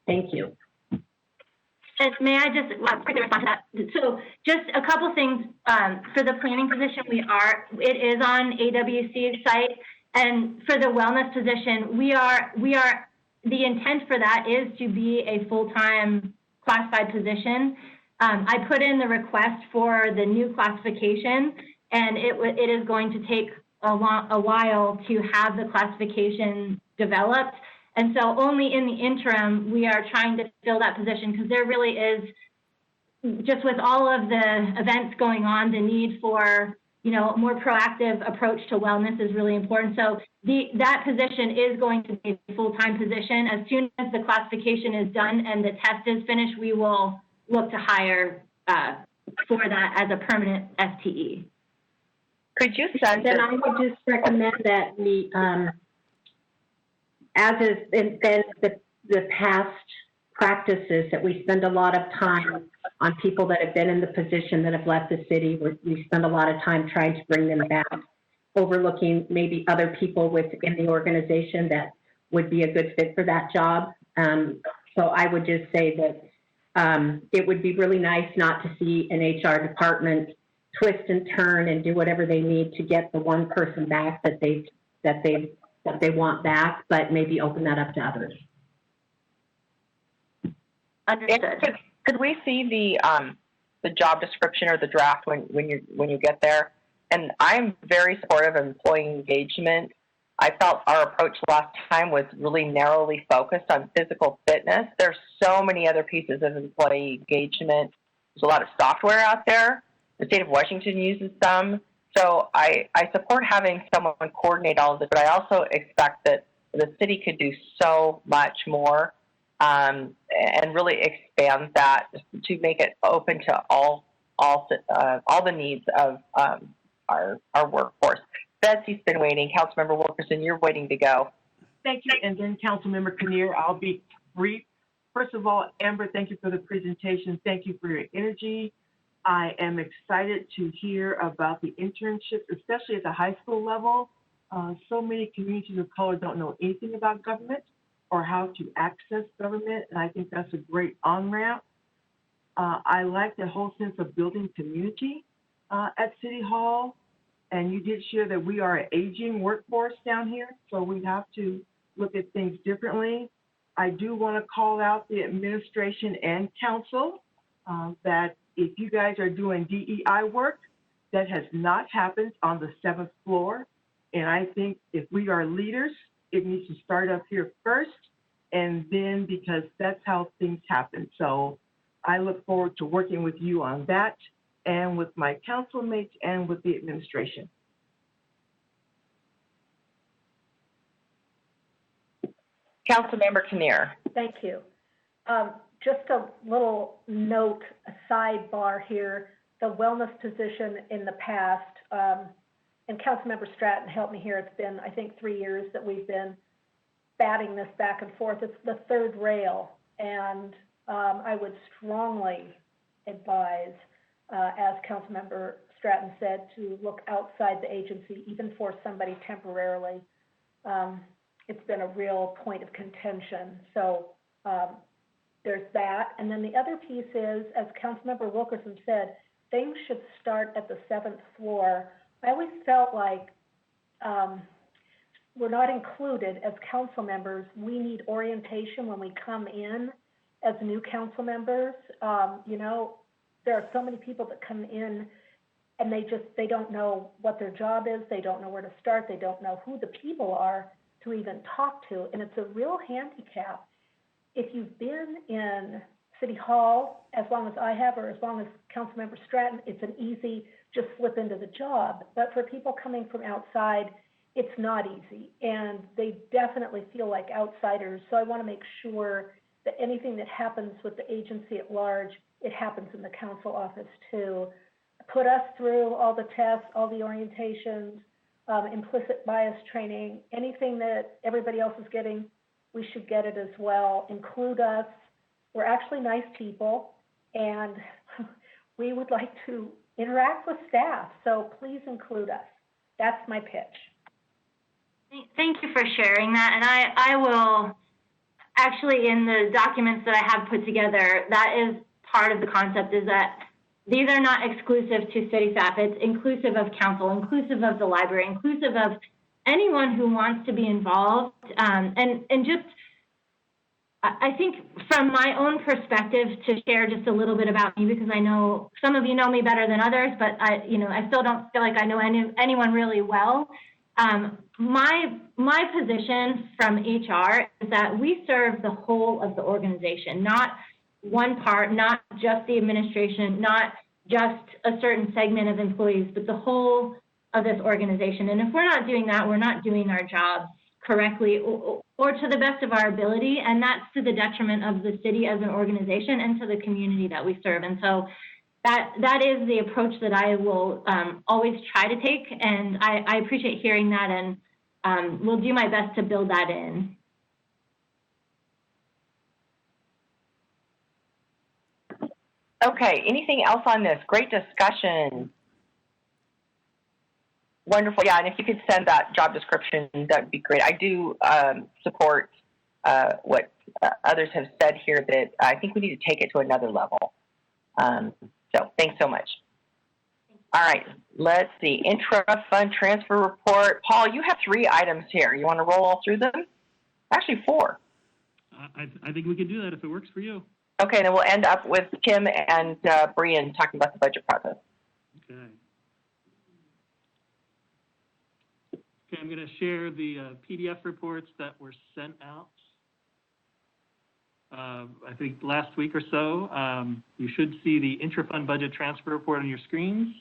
S6: Thank you.
S11: And may I just quickly respond to that? So just a couple things for the planning position. It is on AWC's site, and for the wellness position, the intent for that is to be a full-time classified position. I put in the request for the new classification, and it is going to take a while to have the classification developed. And so only in the interim, we are trying to fill that position, because there really is, just with all of the events going on, the need for, a more proactive approach to wellness is really important. So that position is going to be a full-time position. As soon as the classification is done and the test is finished, we will look to hire for that as a permanent FTE.
S2: Could you send
S6: Then I would just recommend that we, as has been the past practices, that we spend a lot of time on people that have been in the position that have left the city. We spend a lot of time trying to bring them back, overlooking maybe other people within the organization that would be a good fit for that job. So I would just say that it would be really nice not to see an HR department twist and turn and do whatever they need to get the one person back that they want back, but maybe open that up to others.
S11: Understood.
S2: Could we see the job description or the draft when you get there? And I'm very supportive of employee engagement. I felt our approach last time was really narrowly focused on physical fitness. There's so many other pieces of employee engagement. There's a lot of software out there. The state of Washington uses some. So I support having someone coordinate all of this, but I also expect that the city could do so much more and really expand that to make it open to all the needs of our workforce. Betsy's been waiting. Councilmember Wilkerson, you're waiting to go.
S7: Thank you. And then Councilmember Kinnear, I'll be brief. First of all, Amber, thank you for the presentation. Thank you for your energy. I am excited to hear about the internships, especially at the high school level. So many communities of color don't know anything about government or how to access government, and I think that's a great on-ramp. I like the whole sense of building community at City Hall, and you did share that we are an aging workforce down here, so we have to look at things differently. I do want to call out the administration and council that if you guys are doing DEI work, that has not happened on the 7th floor. And I think if we are leaders, it needs to start up here first, and then, because that's how things happen. So I look forward to working with you on that, and with my council mates and with the administration.
S2: Councilmember Kinnear.
S3: Thank you. Just a little note, a sidebar here. The wellness position in the past, and Councilmember Stratton helped me here. It's been, I think, 3 years that we've been batting this back and forth. It's the third rail, and I would strongly advise, as Councilmember Stratton said, to look outside the agency, even for somebody temporarily. It's been a real point of contention. So there's that. And then the other piece is, as Councilmember Wilkerson said, things should start at the 7th floor. I always felt like we're not included as council members. We need orientation when we come in as new council members. There are so many people that come in and they don't know what their job is. They don't know where to start. They don't know who the people are to even talk to. And it's a real handicap. If you've been in City Hall as long as I have, or as long as Councilmember Stratton, it's an easy just slip into the job. But for people coming from outside, it's not easy, and they definitely feel like outsiders. So I want to make sure that anything that happens with the agency at large, it happens in the council office too. put us through all the tests, all the orientations, implicit bias training, anything that everybody else is getting, we should get it as well. Include us. We're actually nice people, and we would like to interact with staff, so please include us. That's my pitch.
S11: Thank you for sharing that. And I will actually, in the documents that I have put together, that is part of the concept, is that these are not exclusive to city staff. It's inclusive of council, inclusive of the library, inclusive of anyone who wants to be involved. And just, I think from my own perspective, to share just a little bit about me, because I know some of you know me better than others, but I still don't feel like I know anyone really well. My position from HR is that we serve the whole of the organization, not one part, not just the administration, not just a certain segment of employees, but the whole of this organization. And if we're not doing that, we're not doing our jobs correctly or to the best of our ability, and that's to the detriment of the city as an organization and to the community that we serve. And so that is the approach that I will always try to take, and I appreciate hearing that, and will do my best to build that in.
S2: Okay, anything else on this? Great discussion. Wonderful. Yeah, and if you could send that job description, that would be great. I do support what others have said here, that I think we need to take it to another level. So thanks so much. All right, let's see. Intra-fund transfer report. Paul, you have 3 items here. You want to roll all through them? Actually, 4.
S10: I think we can do that if it works for you.
S2: Okay, then we'll end up with Kim and Brian talking about the budget process.
S10: Okay. Okay, I'm going to share the PDF reports that were sent out. I think last week or so. You should see the intra-fund budget transfer report on your screens.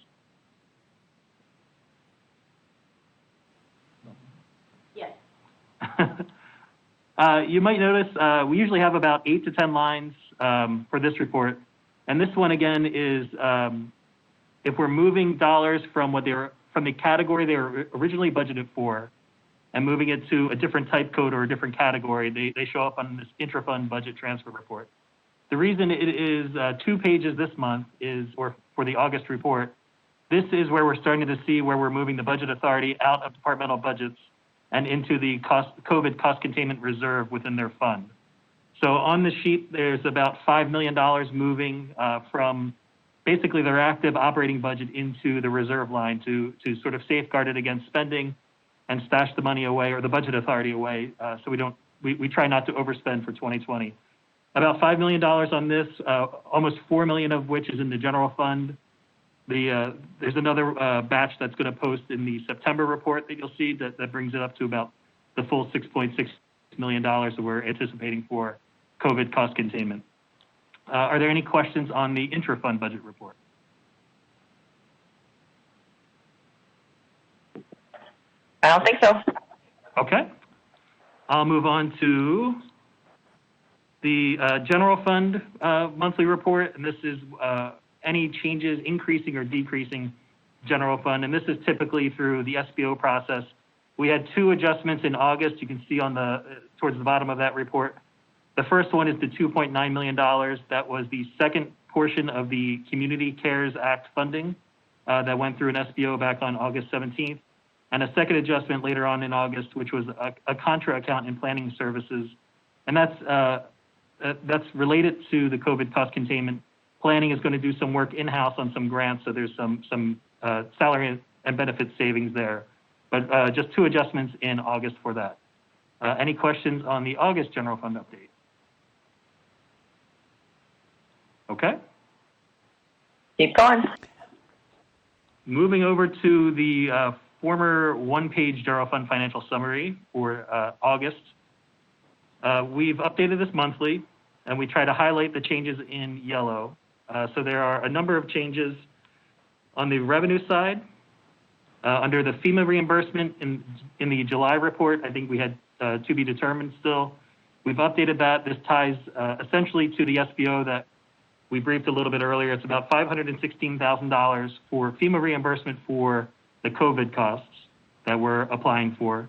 S11: Yes.
S10: You might notice we usually have about 8 to 10 lines for this report. And this one, again, is if we're moving dollars from from the category they were originally budgeted for and moving it to a different type code or a different category, they show up on this intra-fund budget transfer report. The reason it is 2 pages this month or for the August report, this is where we're starting to see where we're moving the budget authority out of departmental budgets and into the COVID cost containment reserve within their fund. So on the sheet, there's about $5 million moving from basically their active operating budget into the reserve line to sort of safeguard it against spending and stash the money away, or the budget authority away, so we try not to overspend for 2020. About $5 million on this, almost $4 million of which is in the general fund. There's another batch that's going to post in the September report that you'll see that brings it up to about the full $6.6 million that we're anticipating for COVID cost containment. Are there any questions on the intra-fund budget report?
S2: I don't think so.
S10: Okay. I'll move on to the general fund monthly report, and this is any changes increasing or decreasing general fund, and this is typically through the SBO process. We had 2 adjustments in August. You can see on towards the bottom of that report. The first one is the $2.9 million. That was the second portion of the Community Cares Act funding that went through an SBO back on August 17th. And a second adjustment later on in August, which was a contra account in planning services. And that's related to the COVID cost containment. Planning is going to do some work in-house on some grants, so there's some salary and benefit savings there. But just 2 adjustments in August for that. Any questions on the August general fund update? Okay.
S2: Keep going.
S10: Moving over to the former 1-page general fund financial summary for August. We've updated this monthly, and we try to highlight the changes in yellow. So there are a number of changes on the revenue side. Under the FEMA reimbursement in the July report, I think we had to be determined still. We've updated that. This ties essentially to the SBO that we briefed a little bit earlier. It's about $516,000 for FEMA reimbursement for the COVID costs that we're applying for.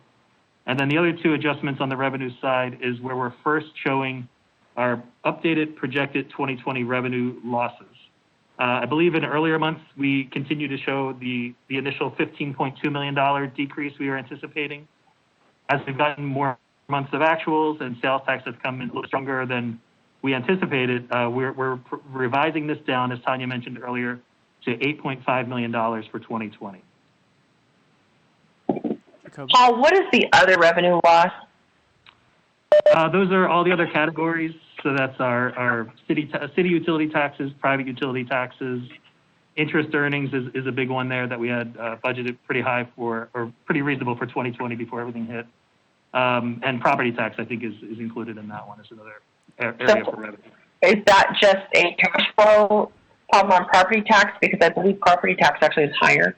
S10: And then the other two adjustments on the revenue side is where we're first showing our updated projected 2020 revenue losses. I believe in earlier months, we continue to show the initial $15.2 million decrease we were anticipating. As we've gotten more months of actuals and sales tax has come in a little stronger than we anticipated, we're revising this down, as Tanya mentioned earlier, to $8.5 million for 2020.
S2: Paul, what is the other revenue loss?
S10: Those are all the other categories. So that's our city utility taxes, private utility taxes. Interest earnings is a big one there that we had budgeted pretty high for, or pretty reasonable for 2020 before everything hit. And property tax, I think, is included in that one as another area for revenue.
S2: Is that just a cash flow problem on property tax? Because I believe property tax actually is higher.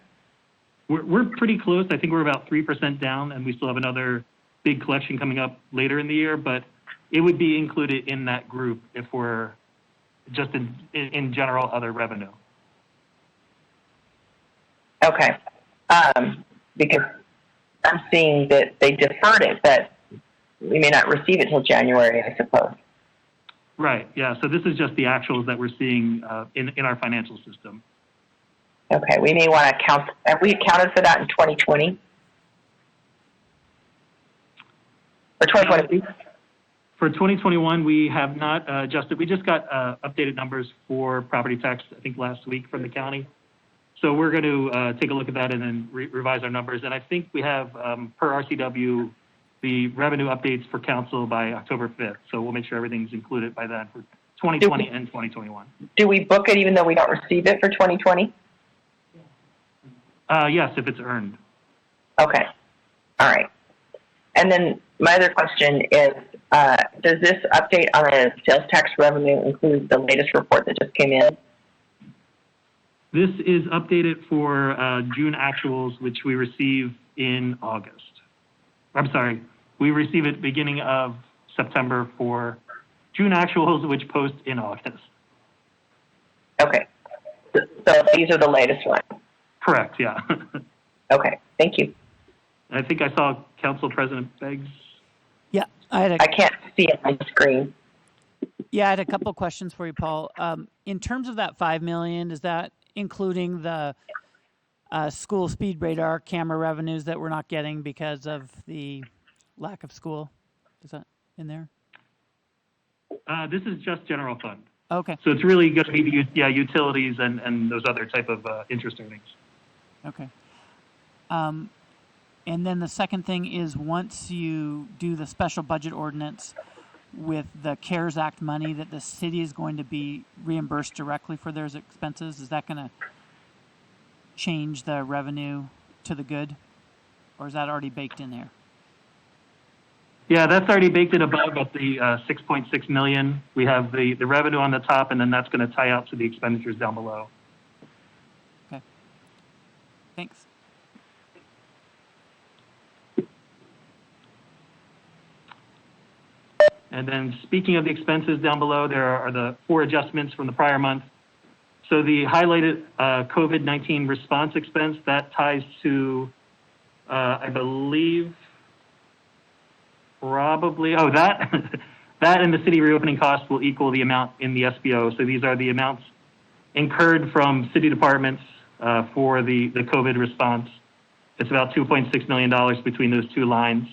S10: We're pretty close. I think we're about 3% down, and we still have another big collection coming up later in the year, but it would be included in that group if we're just in general other revenue.
S2: Okay. Because I'm seeing that they deferred it, but we may not receive it till January, I suppose.
S10: Right, yeah. So this is just the actuals that we're seeing in our financial system.
S2: Okay, we may want to account. Have we accounted for that in 2020? For 2020?
S10: For 2021, we have not adjusted. We just got updated numbers for property tax, I think, last week from the county. So we're going to take a look at that and then revise our numbers. And I think we have, per RCW, the revenue updates for council by October 5th. So we'll make sure everything's included by then for 2020 and 2021.
S2: Do we book it even though we don't receive it for 2020?
S10: Yes, if it's earned.
S2: Okay. All right. And then my other question is, does this update on the sales tax revenue include the latest report that just came in?
S10: This is updated for June actuals, which we receive in August. I'm sorry, we receive it beginning of September for June actuals, which post in August.
S2: Okay. So these are the latest ones?
S10: Correct, yeah.
S2: Okay, thank you.
S10: I think I saw Council President Beggs.
S1: Yeah,
S2: I can't see it on the screen.
S1: Yeah, I had a couple of questions for you, Paul. In terms of that $5 million, is that including the school speed radar camera revenues that we're not getting because of the lack of school? Is that in there?
S10: This is just general fund.
S1: Okay.
S10: So it's really going to be the utilities and those other type of interest earnings.
S1: Okay. And then the second thing is, once you do the special budget ordinance with the CARES Act money that the city is going to be reimbursed directly for their expenses, is that going to change the revenue to the good? Or is that already baked in there?
S10: Yeah, that's already baked in above at the $6.6 million. We have the revenue on the top, and then that's going to tie out to the expenditures down below.
S1: Okay. Thanks.
S10: And then speaking of the expenses down below, there are the 4 adjustments from the prior month. So the highlighted COVID-19 response expense, that ties to, I believe, probably, that and the city reopening costs will equal the amount in the SBO. So these are the amounts incurred from city departments for the COVID response. It's about $2.6 million between those two lines.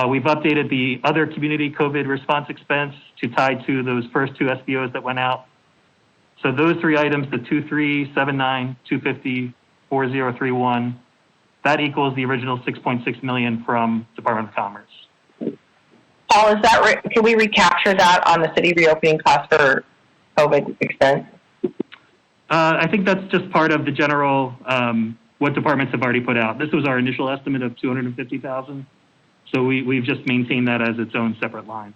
S10: We've updated the other community COVID response expense to tie to those first 2 SBOs that went out. So those 3 items, the 2379, 250, 4031, that equals the original $6.6 million from Department of Commerce.
S2: Paul, is that can we recapture that on the city reopening cost for COVID expense?
S10: I think that's just part of the general what departments have already put out. This was our initial estimate of $250,000. So we've just maintained that as its own separate line.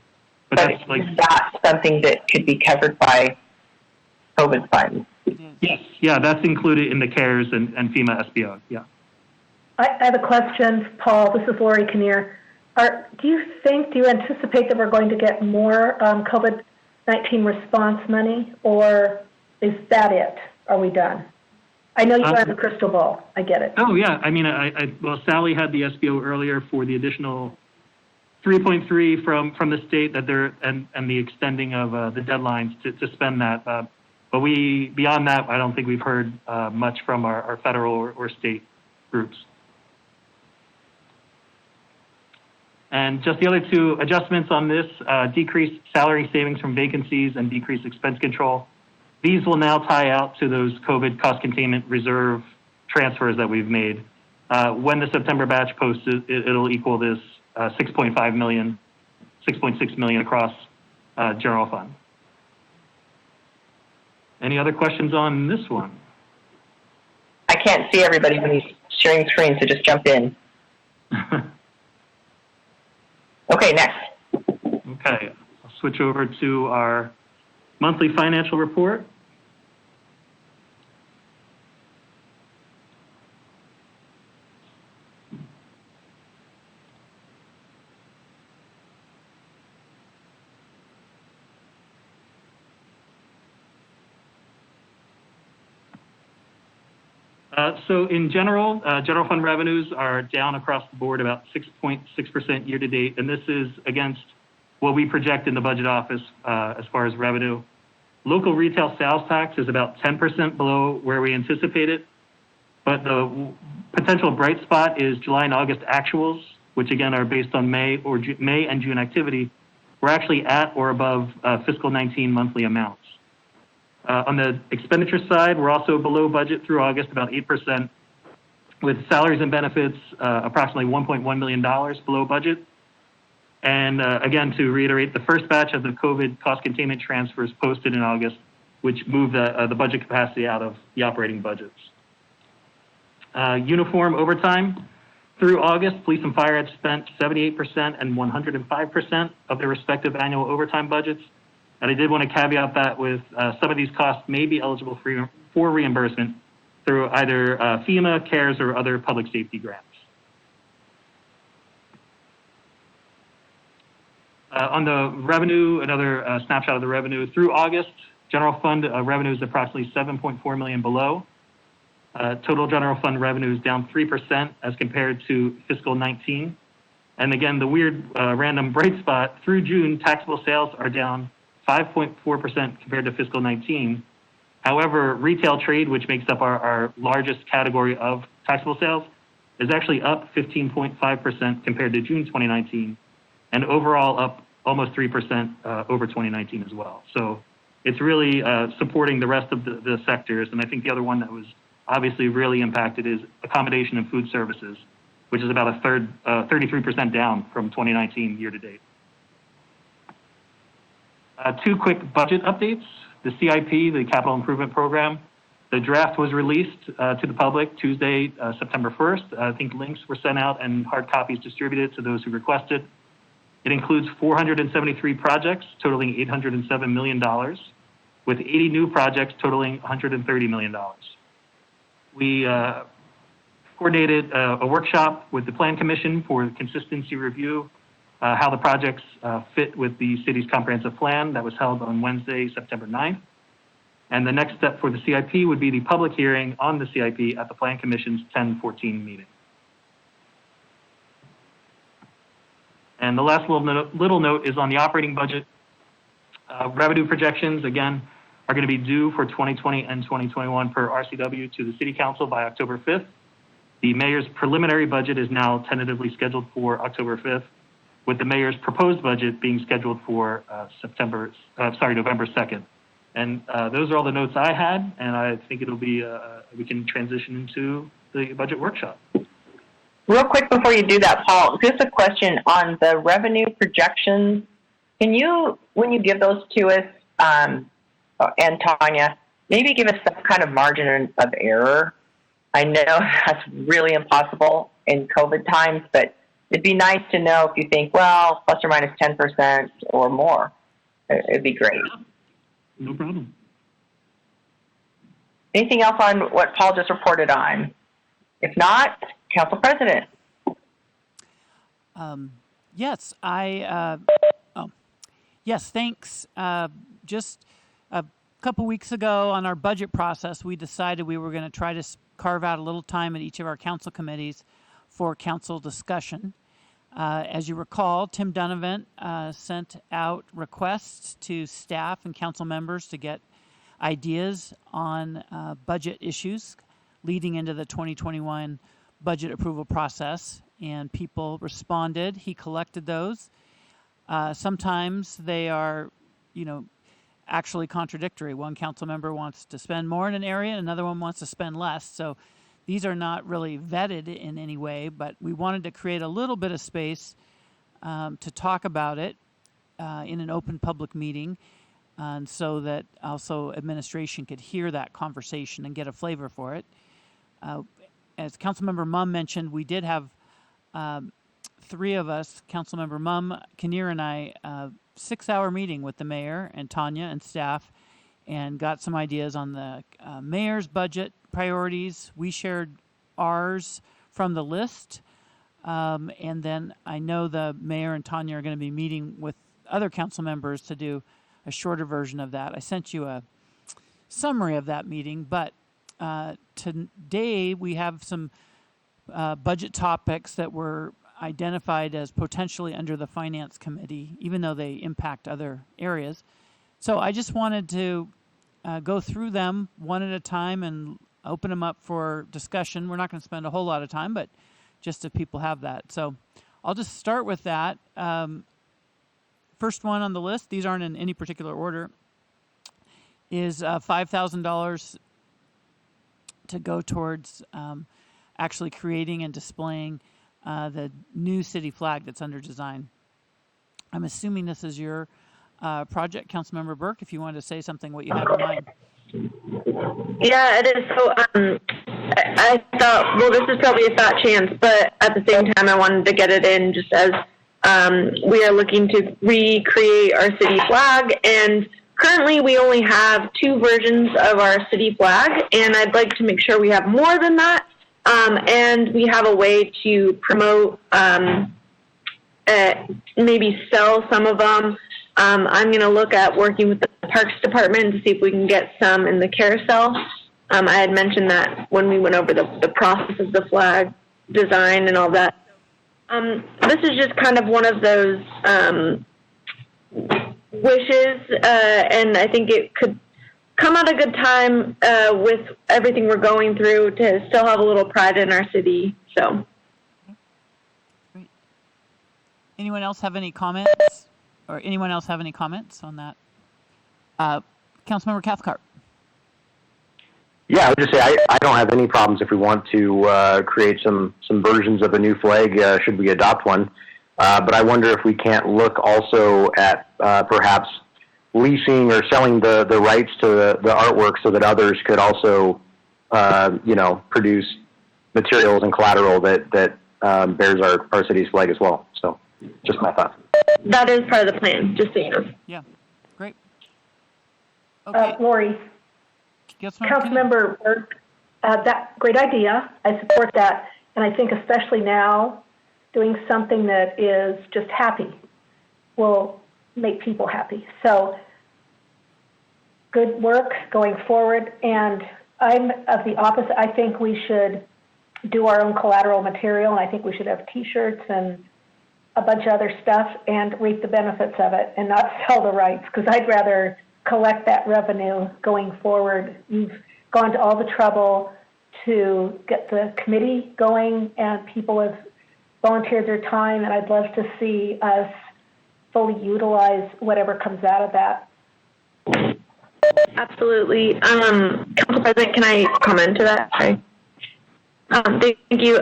S10: But that's like,
S2: that's something that could be covered by COVID funds.
S10: Yes, yeah, that's included in the CARES and FEMA SBO, yeah.
S3: I have a question, Paul. This is Lori Kinnear. Do you anticipate that we're going to get more COVID COVID-19 response money, or is that it? Are we done? I know you don't have a crystal ball. I get it.
S10: Oh, yeah. I mean, well, Sally had the SBO earlier for the additional 3.3 from the state that and the extending of the deadlines to spend that. But beyond that, I don't think we've heard much from our federal or state groups. And just the other two adjustments on this, decreased salary savings from vacancies and decreased expense control. These will now tie out to those COVID cost containment reserve transfers that we've made. When the September batch posts, it'll equal this 6.5 million, 6.6 million across general fund. Any other questions on this one?
S2: I can't see everybody when he's sharing screen, so just jump in. Okay, next.
S10: Okay, I'll switch over to our monthly financial report. So in general, general fund revenues are down across the board about 6.6% year to date, and this is against what we project in the budget office as far as revenue. Local retail sales tax is about 10% below where we anticipated, but the potential bright spot is July and August actuals, which again are based on May and June activity. We're actually at or above fiscal 19 monthly amounts. On the expenditure side, we're also below budget through August, about 8%, with salaries and benefits approximately $1.1 million below budget. And again, to reiterate, the first batch of the COVID cost containment transfers posted in August, which moved the budget capacity out of the operating budgets. Uniform overtime. Through August, police and fire had spent 78% and 105% of their respective annual overtime budgets. And I did want to caveat that with some of these costs may be eligible for reimbursement through either FEMA, CARES, or other public safety grants. On the revenue, another snapshot of the revenue. Through August, general fund revenue is approximately $7.4 million below. Total general fund revenue is down 3% as compared to fiscal 19. And again, the weird random bright spot, through June, taxable sales are down 5.4% compared to fiscal 19. However, retail trade, which makes up our largest category of taxable sales, is actually up 15.5% compared to June 2019, and overall up almost 3% over 2019 as well. So it's really supporting the rest of the sectors. And I think the other one that was obviously really impacted is accommodation and food services, which is about 33% down from 2019 year to date. Two quick budget updates. The CIP, the Capital Improvement Program, the draft was released to the public Tuesday, September 1st. I think links were sent out and hard copies distributed to those who requested. It includes 473 projects totaling $807 million, with 80 new projects totaling $130 million. We coordinated a workshop with the Plan Commission for consistency review, how the projects fit with the city's comprehensive plan. That was held on Wednesday, September 9th. And the next step for the CIP would be the public hearing on the CIP at the Plan Commission's 10/14 meeting. And the last little note is on the operating budget. Revenue projections, again, are going to be due for 2020 and 2021 per RCW to the City Council by October 5th. The mayor's preliminary budget is now tentatively scheduled for October 5th, with the mayor's proposed budget being scheduled for November 2nd. And those are all the notes I had, and I think it'll be, we can transition into the budget workshop.
S2: Real quick before you do that, Paul, just a question on the revenue projections. Can you, when you give those to us, and Tanya, maybe give us some kind of margin of error? I know that's really impossible in COVID times, but it'd be nice to know if you think, well, plus or minus 10% or more. It'd be great.
S10: No problem.
S2: Anything else on what Paul just reported on? If not, Council President.
S1: Yes, yes, thanks, just a couple weeks ago on our budget process, we decided we were going to try to carve out a little time at each of our council committees for council discussion. As you recall, Tim Donovan sent out requests to staff and council members to get ideas on budget issues leading into the 2021 budget approval process, and people responded. He collected those. Sometimes they are, actually contradictory. One council member wants to spend more in an area, and another one wants to spend less. So these are not really vetted in any way, but we wanted to create a little bit of space to talk about it in an open public meeting, and so that also administration could hear that conversation and get a flavor for it. As Councilmember Mumm mentioned, we did have three of us, Councilmember Mumm, Kinnear, and I, 6-hour meeting with the mayor and Tanya and staff, and got some ideas on the mayor's budget priorities. We shared ours from the list, and then I know the mayor and Tanya are going to be meeting with other council members to do a shorter version of that. I sent you a summary of that meeting, but today we have some budget topics that were identified as potentially under the Finance Committee, even though they impact other areas. So I just wanted to go through them one at a time and open them up for discussion. We're not going to spend a whole lot of time, but just if people have that. So I'll just start with that. First one on the list, these aren't in any particular order, is $5,000 to go towards actually creating and displaying the new city flag that's under design. I'm assuming this is your project, Councilmember Burke, if you wanted to say something, what you have in mind.
S13: Yeah, it is. So I thought, well, this is probably a fat chance, but at the same time, I wanted to get it in just as we are looking to recreate our city flag. And currently, we only have 2 versions of our city flag, and I'd like to make sure we have more than that. And we have a way to promote, maybe sell some of them. I'm going to look at working with the Parks Department to see if we can get some in the carousel. I had mentioned that when we went over the process of the flag design and all that. This is just kind of one of those wishes, and I think it could come at a good time with everything we're going through to still have a little pride in our city. So,
S1: great. Anyone else have any comments, or anyone else have any comments on that? Councilmember Cathcart.
S12: Yeah, I would just say I don't have any problems if we want to create some versions of a new flag should we adopt one. But I wonder if we can't look also at perhaps leasing or selling the rights to the artwork so that others could also, produce materials and collateral that bears our city's flag as well. So just my thoughts.
S13: that is part of the plan, just so you know.
S1: Yeah, great. Okay.
S3: Lori, Councilmember Burke, that great idea. I support that. And I think especially now, doing something that is just happy will make people happy. So good work going forward. And I'm of the opposite. I think we should do our own collateral material, and I think we should have T-shirts and a bunch of other stuff and reap the benefits of it and not sell the rights, because I'd rather collect that revenue going forward. You've gone to all the trouble to get the committee going, and people have volunteered their time, and I'd love to see us fully utilize whatever comes out of that.
S13: Absolutely. Council President, can I comment to that? Sorry. Thank you.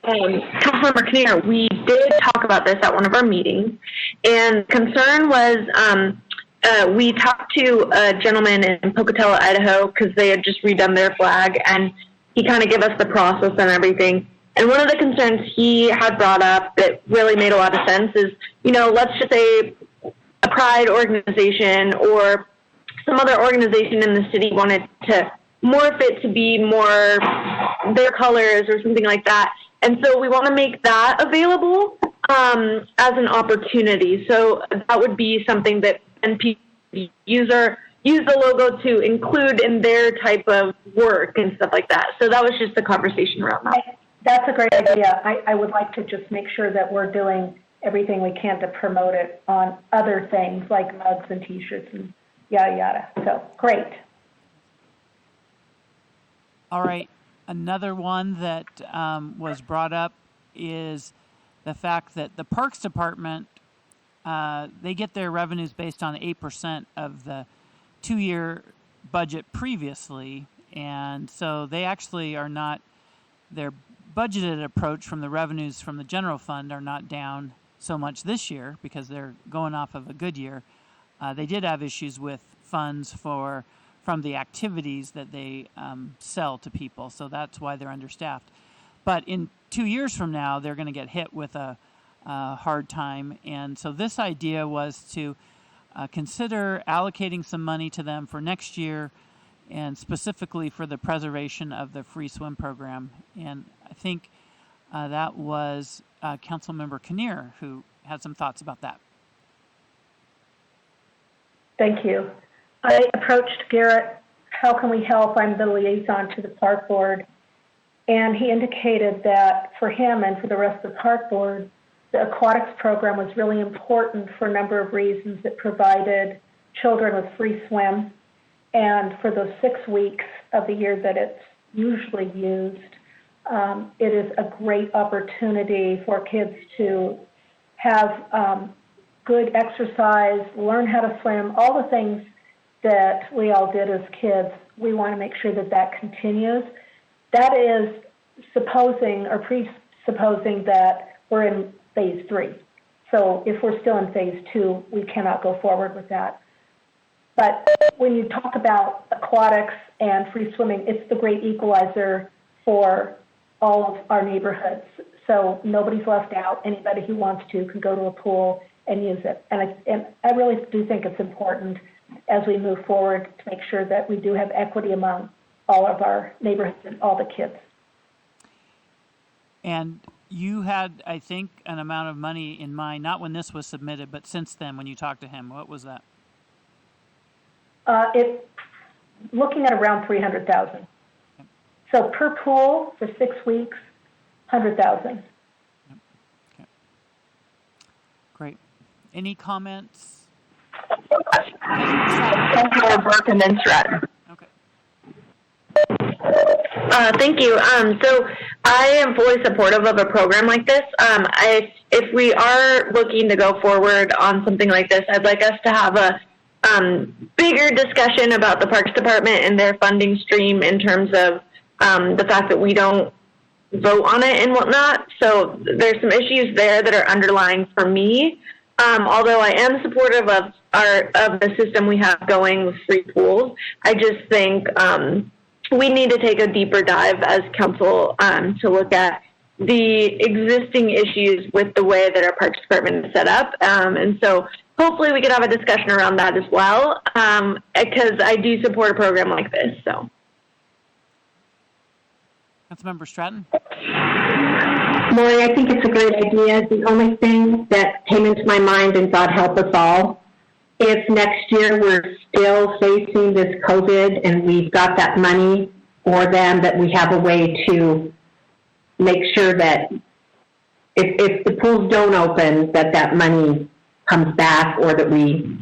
S13: Councilmember Kinnear, we did talk about this at one of our meetings, and concern was we talked to a gentleman in Pocatello, Idaho, because they had just redone their flag, and he kind of gave us the process and everything. And one of the concerns he had brought up that really made a lot of sense is, let's just say a pride organization or some other organization in the city wanted to morph it to be more their colors or something like that. And so we want to make that available as an opportunity. So that would be something that use the logo to include in their type of work and stuff like that. So that was just the conversation around that.
S3: That's a great idea. I would like to just make sure that we're doing everything we can to promote it on other things like mugs and T-shirts and yada, yada. So, great.
S1: All right. Another one that was brought up is the fact that the Parks Department, they get their revenues based on 8% of the 2-year budget previously. And so they actually are not, their budgeted approach from the revenues from the general fund are not down so much this year because they're going off of a good year. They did have issues with funds from the activities that they sell to people, so that's why they're understaffed. But in 2 years from now, they're going to get hit with a hard time, and so this idea was to consider allocating some money to them for next year, and specifically for the preservation of the free swim program. And I think that was Councilmember Kinnear who had some thoughts about that.
S3: Thank you. I approached Garrett, how can we help? I'm the liaison to the park board. And he indicated that for him and for the rest of the park board, the aquatics program was really important for a number of reasons. It provided children with free swim. And for those 6 weeks of the year that it's usually used, it is a great opportunity for kids to have good exercise, learn how to swim, all the things that we all did as kids. We want to make sure that that continues. That is supposing or presupposing that we're in phase 3. So if we're still in phase 2, we cannot go forward with that. But when you talk about aquatics and free swimming, it's the great equalizer for all of our neighborhoods. So nobody's left out. Anybody who wants to can go to a pool and use it. And I really do think it's important as we move forward to make sure that we do have equity among all of our neighborhoods and all the kids.
S1: And you had, I think, an amount of money in mind, not when this was submitted, but since then when you talked to him. What was that?
S3: Looking at around $300,000. So per pool for 6 weeks, $100,000.
S1: Okay. Great. Any comments?
S13: Councilor Burke and then Stratton.
S1: Okay.
S13: Thank you. So I am fully supportive of a program like this. If we are looking to go forward on something like this, I'd like us to have a bigger discussion about the Parks Department and their funding stream in terms of the fact that we don't vote on it and whatnot. So there's some issues there that are underlying for me. Although I am supportive of the system we have going with free pools, I just think we need to take a deeper dive as council to look at the existing issues with the way that our Parks Department is set up. And so hopefully we could have a discussion around that as well, because I do support a program like this. So.
S1: Councilmember Stratton?
S6: Lori, I think it's a great idea. The only thing that came into my mind, and God help us all, if next year we're still facing this COVID and we've got that money for them, that we have a way to make sure that if the pools don't open, that money comes back, or that we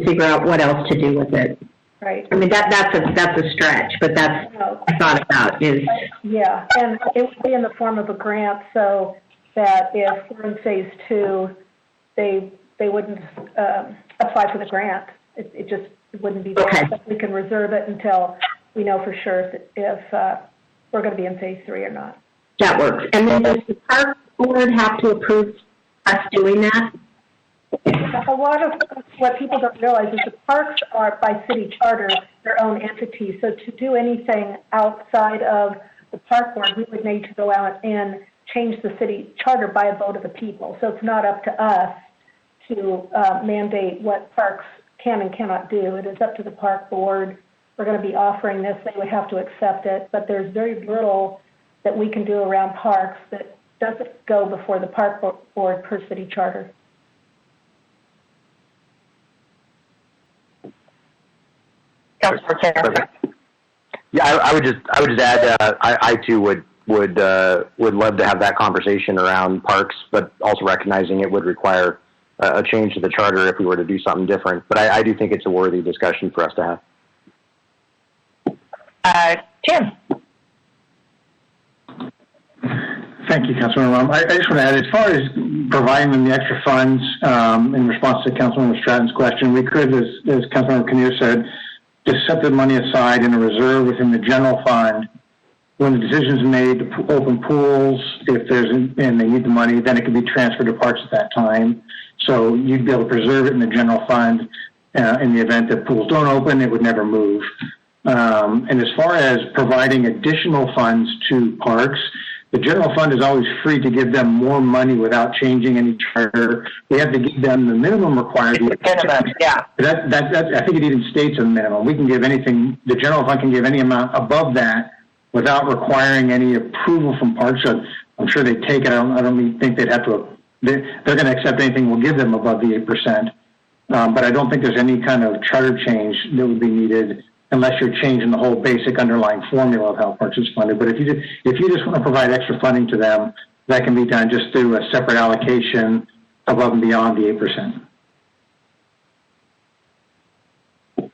S6: figure out what else to do with it.
S3: Right.
S6: I mean, that's a stretch, but that's what I thought about is.
S3: Yeah, and it would be in the form of a grant, so that if we're in phase 2, they wouldn't apply for the grant. It just wouldn't be there.
S6: Okay.
S3: But we can reserve it until we know for sure if we're going to be in phase 3 or not.
S6: That works. And then does the park board have to approve us doing that?
S3: A lot of what people don't realize is the parks are, by city charter, their own entity. So to do anything outside of the park board, we would need to go out and change the city charter by a vote of the people. So it's not up to us to mandate what parks can and cannot do. It is up to the park board. We're going to be offering this. They would have to accept it. But there's very little that we can do around parks that doesn't go before the park board per city charter.
S2: Councilmember Cathcart.
S12: Yeah, I would just add, I too would love to have that conversation around parks, but also recognizing it would require a change to the charter if we were to do something different. But I do think it's a worthy discussion for us to have.
S2: Tim.
S14: Thank you, Councilmember. I just want to add, as far as providing them the extra funds in response to Councilmember Stratton's question, we could, as Councilmember Kinnear said, just set the money aside in a reserve within the general fund. When the decision's made to open pools, if and they need the money, then it can be transferred to parks at that time. So you'd be able to preserve it in the general fund. In the event that pools don't open, it would never move. And as far as providing additional funds to parks, the general fund is always free to give them more money without changing any charter. We have to give them the minimum required.
S2: Minimum, yeah.
S14: I think it even states a minimum. We can give anything, the general fund can give any amount above that without requiring any approval from parks. So I'm sure they take it. I don't think they'd have to, they're going to accept anything we'll give them above the 8%. But I don't think there's any kind of charter change that would be needed unless you're changing the whole basic underlying formula of how parks is funded. But if you just want to provide extra funding to them, that can be done just through a separate allocation above and beyond the 8%.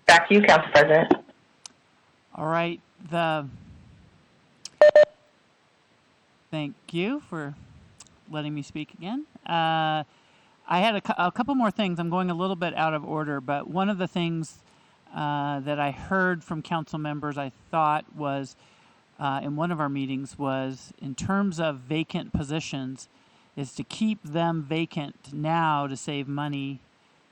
S2: Back to you, Council President.
S1: All right. Thank you for letting me speak again. I had a couple more things. I'm going a little bit out of order, but one of the things that I heard from council members I thought was in one of our meetings was in terms of vacant positions is to keep them vacant now to save money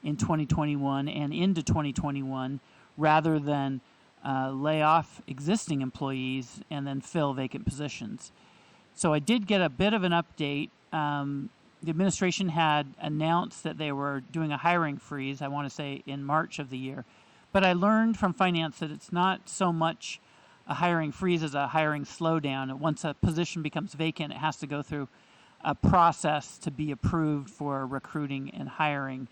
S1: in 2021 and into 2021 rather than lay off existing employees and then fill vacant positions. So I did get a bit of an update. The administration had announced that they were doing a hiring freeze, I want to say in March of the year. But I learned from finance that it's not so much a hiring freeze as a hiring slowdown. Once a position becomes vacant, it has to go through a process to be approved for recruiting and hiring.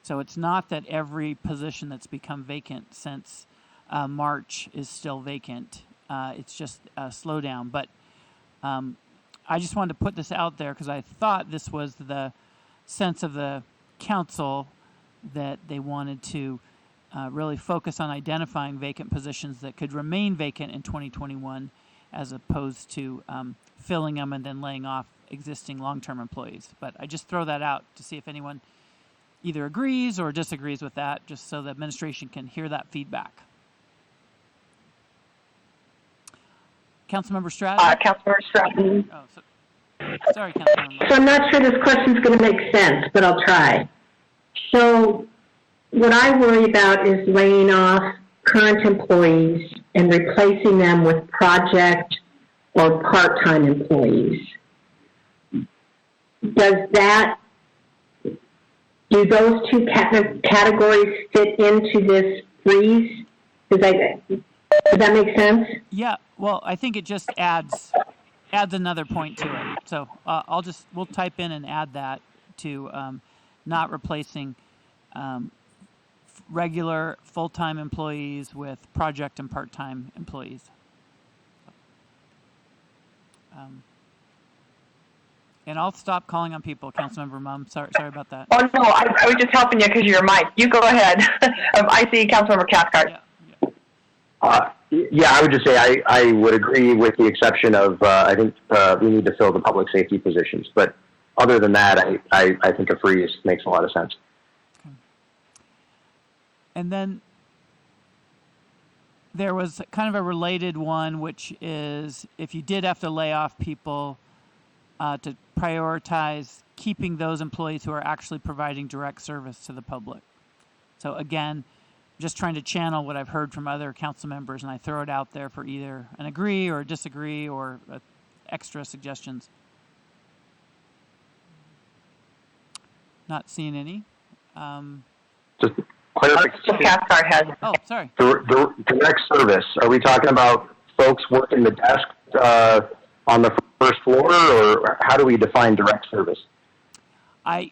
S1: So it's not that every position that's become vacant since March is still vacant. It's just a slowdown. But I just wanted to put this out there because I thought this was the sense of the council that they wanted to really focus on identifying vacant positions that could remain vacant in 2021 as opposed to filling them and then laying off existing long-term employees. But I just throw that out to see if anyone either agrees or disagrees with that, just so the administration can hear that feedback. Councilmember Stratton?
S2: Councilmember Stratton.
S1: Oh, sorry, Councilmember.
S6: So I'm not sure this question's going to make sense, but I'll try. So what I worry about is laying off current employees and replacing them with project or part-time employees. Do those two categories fit into this freeze? Does that make sense?
S1: Yeah, well, I think it just adds another point to it. So we'll type in and add that to not replacing regular full-time employees with project and part-time employees. And I'll stop calling on people, Councilmember Mum. Sorry about that.
S2: Oh, no, I was just helping you because of your mic. You go ahead. I see Councilmember Cathcart.
S12: Yeah, I would just say I would agree with the exception of I think we need to fill the public safety positions. But other than that, I think a freeze makes a lot of sense.
S1: Okay. And then there was kind of a related one, which is if you did have to lay off people, to prioritize keeping those employees who are actually providing direct service to the public. So again, just trying to channel what I've heard from other council members, and I throw it out there for either an agree or disagree or extra suggestions. Not seeing any.
S12: Just clarification.
S2: Cathcart has.
S1: Oh, sorry.
S12: Direct service. Are we talking about folks working the desk on the first floor, or how do we define direct service?
S1: I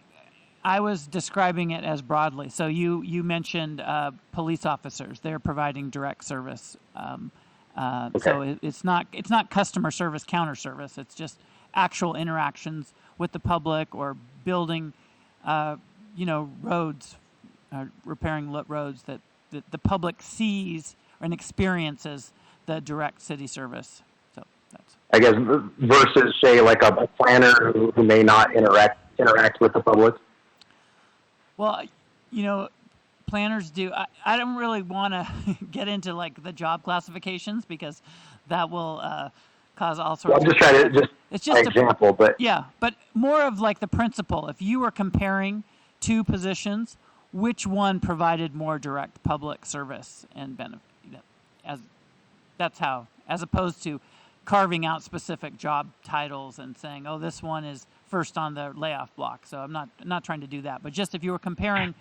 S1: I was describing it as broadly. So you mentioned police officers; they're providing direct service. So it's not customer service, counter service. It's just actual interactions with the public or building, roads, repairing roads that the public sees and experiences the direct city service. So that's.
S12: I guess versus say like a planner who may not interact with the public.
S1: Well, planners do. I don't really want to get into like the job classifications because that will cause all sorts.
S12: Well, I'm just trying to
S1: it's just
S12: an example, but
S1: but more of like the principle. If you were comparing two positions, which one provided more direct public service and benefit? As opposed to carving out specific job titles and saying, oh, this one is first on the layoff block. So I'm not trying to do that, but just if you were comparing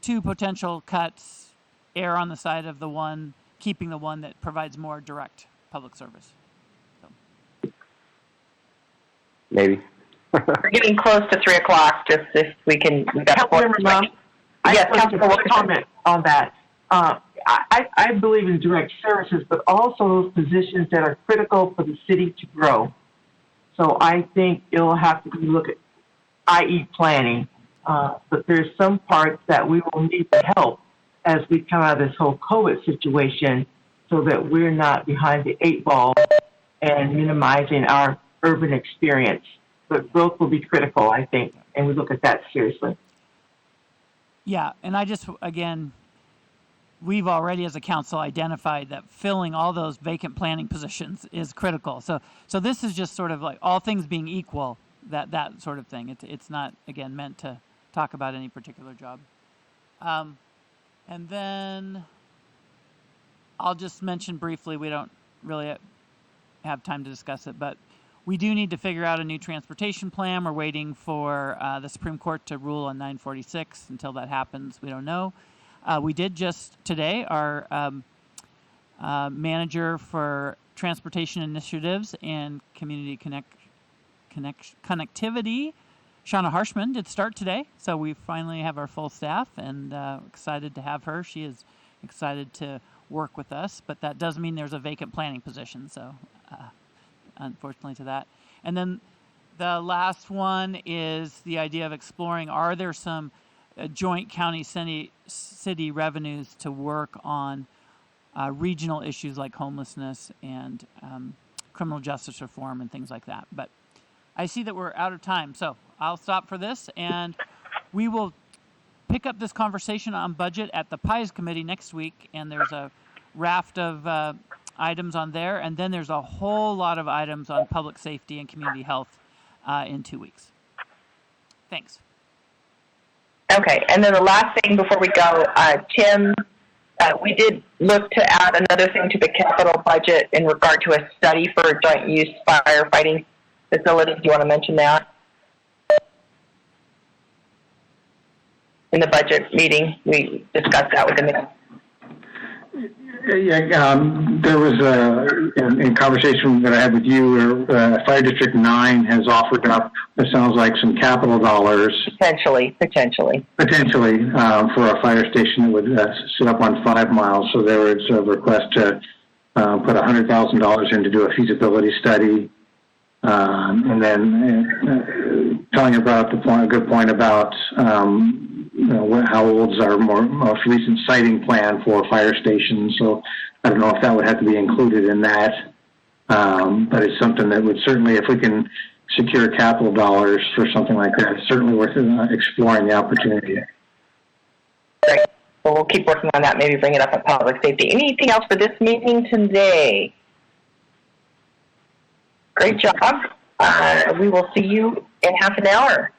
S1: two potential cuts, err on the side of the one, keeping the one that provides more direct public service. So.
S12: Maybe.
S2: We're getting close to 3 o'clock. Just if we can, we got
S7: Councilmember Mom,
S2: Yes,
S7: I just want to comment on that. I believe in direct services, but also those positions that are critical for the city to grow. So I think it'll have to be looked at, i.e. planning. But there's some parts that we will need to help as we come out of this whole COVID situation so that we're not behind the 8 ball and minimizing our urban experience. But growth will be critical, I think, and we look at that seriously.
S1: Yeah, and I just, again, we've already as a council identified that filling all those vacant planning positions is critical. So this is just sort of like all things being equal, that sort of thing. It's not, again, meant to talk about any particular job. And then I'll just mention briefly, we don't really have time to discuss it, but we do need to figure out a new transportation plan. We're waiting for the Supreme Court to rule on 946. Until that happens, we don't know. We did just today, our manager for transportation initiatives and community connectivity, Shauna Harshman, did start today. So we finally have our full staff and excited to have her. She is excited to work with us, but that does mean there's a vacant planning position. So unfortunately to that. And then the last one is the idea of exploring, are there some joint county city revenues to work on regional issues like homelessness and criminal justice reform and things like that. But I see that we're out of time, so I'll stop for this, and we will pick up this conversation on budget at the PIES committee next week, and there's a raft of items on there, and then there's a whole lot of items on public safety and community health in 2 weeks. Thanks.
S2: Okay, and then the last thing before we go, Tim, we did look to add another thing to the capital budget in regard to a study for a joint use firefighting facility. Do you want to mention that? In the budget meeting, we discussed that with the minister.
S14: Yeah, there was in conversation that I had with you, Fire District 9 has offered up, it sounds like, some capital dollars.
S2: Potentially.
S14: For a fire station that would sit up on 5 miles. So there was a request to put $100,000 in to do a feasibility study. And then telling about a good point about how old is our most recent siting plan for fire stations. So I don't know if that would have to be included in that. But it's something that would certainly, if we can secure capital dollars for something like that, it's certainly worth exploring the opportunity.
S2: Great. Well, we'll keep working on that, maybe bring it up at public safety. Anything else for this meeting today? Great job. We will see you in half an hour.